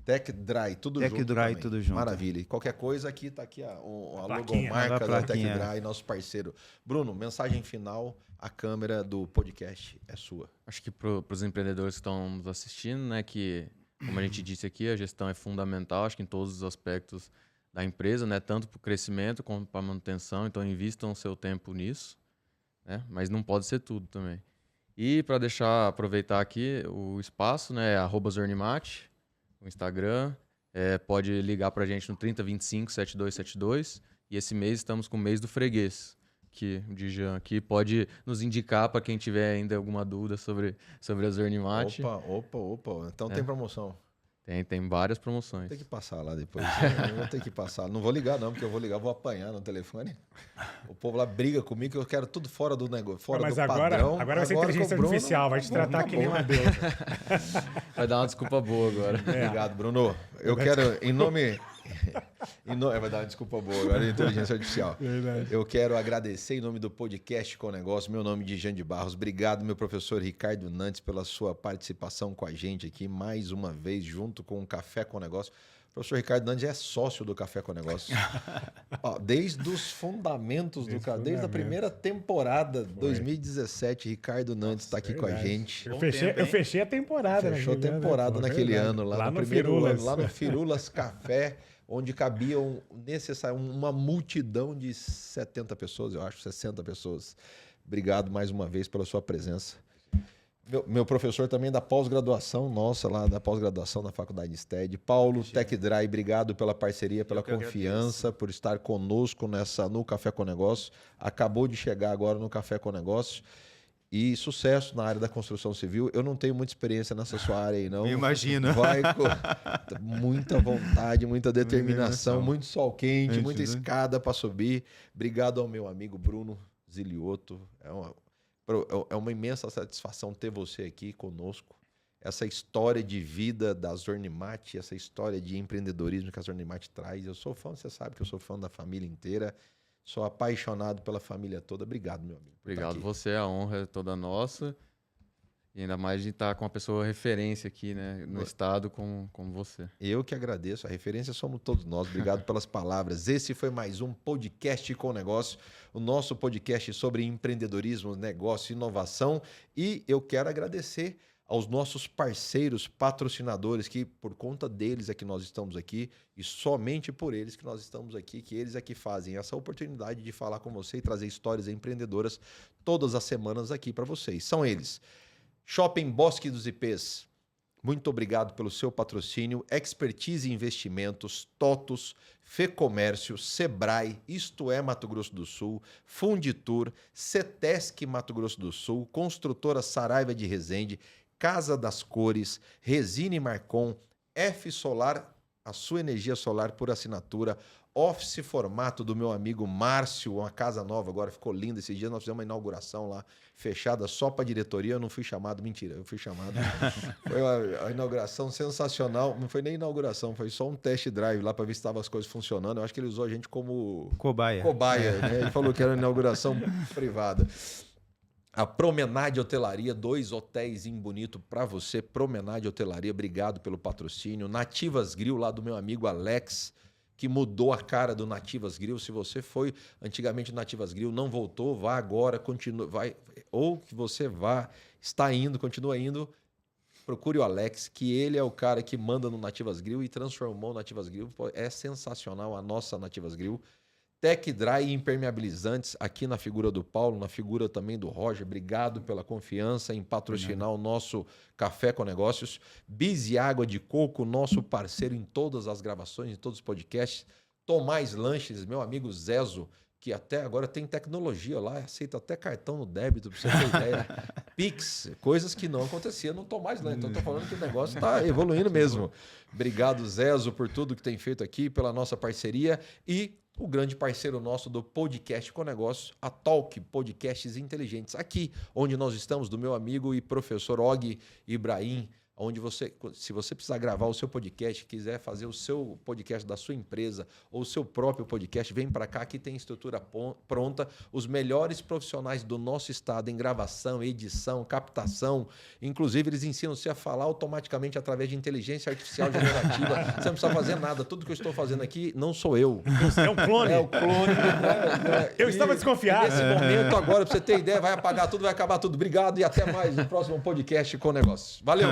TechDry, tudo junto. TechDry, também. tudo junto. Maravilha. E qualquer coisa, aqui tá aqui a plaquinha, logomarca a da plaquinha. TechDry, nosso parceiro. Bruno, mensagem final, a câmera do podcast é sua. Acho que para os empreendedores que estão nos assistindo, né, que, como a gente disse aqui, a gestão é fundamental, acho que em todos os aspectos da empresa, né, tanto para o crescimento como para a manutenção, então invistam o seu tempo nisso, né, mas não pode ser tudo também. E para aproveitar aqui o espaço, né, @Zornimate, o Instagram, pode ligar para a gente no 3025-7272, e esse mês estamos com o mês do freguês, que o Dijan aqui pode nos indicar para quem tiver ainda alguma dúvida sobre a Zornimate. Opa. Então tem promoção. Tem várias promoções. Tem que passar lá depois. Eu vou ter que passar. Não vou ligar, não, porque eu vou ligar, vou apanhar no telefone. O povo lá briga comigo que eu quero tudo fora do negócio, fora Mas do agora, padrão. agora vai ser inteligência com o Bruno, artificial, vai te tratar que nem uma deusa. Vai dar uma desculpa boa agora. Obrigado, Bruno. Eu quero, em nome... vai dar uma desculpa boa agora, inteligência artificial. Verdade. Eu quero agradecer em nome do podcast Com Negócio, meu nome é Jean de Barros. Obrigado, meu professor Ricardo Nantes, pela sua participação com a gente aqui, mais uma vez, junto com o Café Com Negócio. O professor Ricardo Nantes é sócio do Café Com Negócio. Ó, desde os fundamentos do canal, desde a primeira temporada, 2017, Ricardo Nantes está aqui com a gente. Eu fechei a temporada. Fechou a temporada ano, naquele ano, lá no primeiro Firulas. ano, lá no Firulas Café, onde cabiam uma multidão de 70 pessoas, eu acho, 60 pessoas. Obrigado mais uma vez pela sua presença. Meu professor também da pós-graduação, nossa, lá da pós-graduação da Faculdade STED. Paulo, TechDry, obrigado pela parceria, pela confiança, por estar conosco no Café Com Negócio. Acabou de chegar agora no Café Com Negócio. E sucesso na área da construção civil. Eu não tenho muita experiência nessa sua área aí, não. Me imagino. Vai com muita vontade, muita determinação, muito sol quente, Gente, muita né? escada para subir. Obrigado ao meu amigo Bruno Zilioto. É uma imensa satisfação ter você aqui conosco. Essa história de vida da Zornimate, essa história de empreendedorismo que a Zornimate traz. Eu sou fã, você sabe que eu sou fã da família inteira. Sou apaixonado pela família toda. Obrigado, meu amigo. Obrigado você, a honra é toda nossa. E ainda mais de estar com uma pessoa referência aqui, né, no estado como você. Eu que agradeço. A referência somos todos nós. Obrigado pelas palavras. Esse foi mais um podcast Com Negócio, o nosso podcast sobre empreendedorismo, negócio e inovação. E eu quero agradecer aos nossos parceiros, patrocinadores, que por conta deles é que nós estamos aqui e somente por eles que nós estamos aqui, que eles é que fazem essa oportunidade de falar com você e trazer histórias empreendedoras todas as semanas aqui para vocês. São eles: Shopping Bosque dos IPs, muito obrigado pelo seu patrocínio. Expertise em Investimentos, TOTUS, Fecomércio, Sebrae, Isto É Mato Grosso do Sul, Funditur, Cetesc Mato Grosso do Sul, Construtora Saraiva de Resende, Casa das Cores, Resine Marcon, F Solar, a sua energia solar por assinatura, Office Formato do meu amigo Márcio, uma casa nova agora, ficou linda. Esses dias nós fizemos uma inauguração lá, fechada só para diretoria, eu não fui chamado, mentira, eu fui chamado. Foi uma inauguração sensacional, não foi nem inauguração, foi só um test drive lá para ver se estavam as coisas funcionando. Eu acho que ele usou a gente como Cobaia. né? Ele falou que era uma inauguração privada. A Promenade Hotelaria, 2 hotéis em Bonito para você. Promenade Hotelaria, obrigado pelo patrocínio. Nativas Grill, lá do meu amigo Alex, que mudou a cara do Nativas Grill. Se você foi antigamente no Nativas Grill, não voltou, vá agora, continue, vai, ou que você vá, está indo, continua indo, procure o Alex, que ele é o cara que manda no Nativas Grill e transformou o Nativas Grill. É sensacional a nossa Nativas Grill. Tech Dry e impermeabilizantes, aqui na figura do Paulo, na figura também do Roger. Obrigado pela confiança em patrocinar o nosso Café com Negócios. Biz e Água de Coco, nosso parceiro em todas as gravações, em todos os podcasts. Tomás Lanches, meu amigo Zezo, que até agora tem tecnologia lá, aceita até cartão no débito, para você ter ideia. Pix, coisas que não aconteciam no Tomás Lanches. Então, estou falando que o negócio está evoluindo mesmo. Obrigado, Zezo, por tudo que tem feito aqui, pela nossa parceria. E o grande parceiro nosso do Podcast com Negócios, a Talk Podcasts Inteligentes. Aqui, onde nós estamos, do meu amigo e professor Og Ibrahim, onde você, se você precisar gravar o seu podcast, quiser fazer o seu podcast da sua empresa ou o seu próprio podcast, vem para cá, aqui tem estrutura pronta, os melhores profissionais do nosso estado em gravação, edição, captação, inclusive eles ensinam você a falar automaticamente através de inteligência artificial generativa, você não precisa fazer nada, tudo que eu estou fazendo aqui não sou eu. É um clone. É o clone. Eu estava desconfiado. Nesse momento agora, para você ter ideia, vai apagar tudo, vai acabar tudo. Obrigado e até mais no próximo podcast com negócios. Valeu!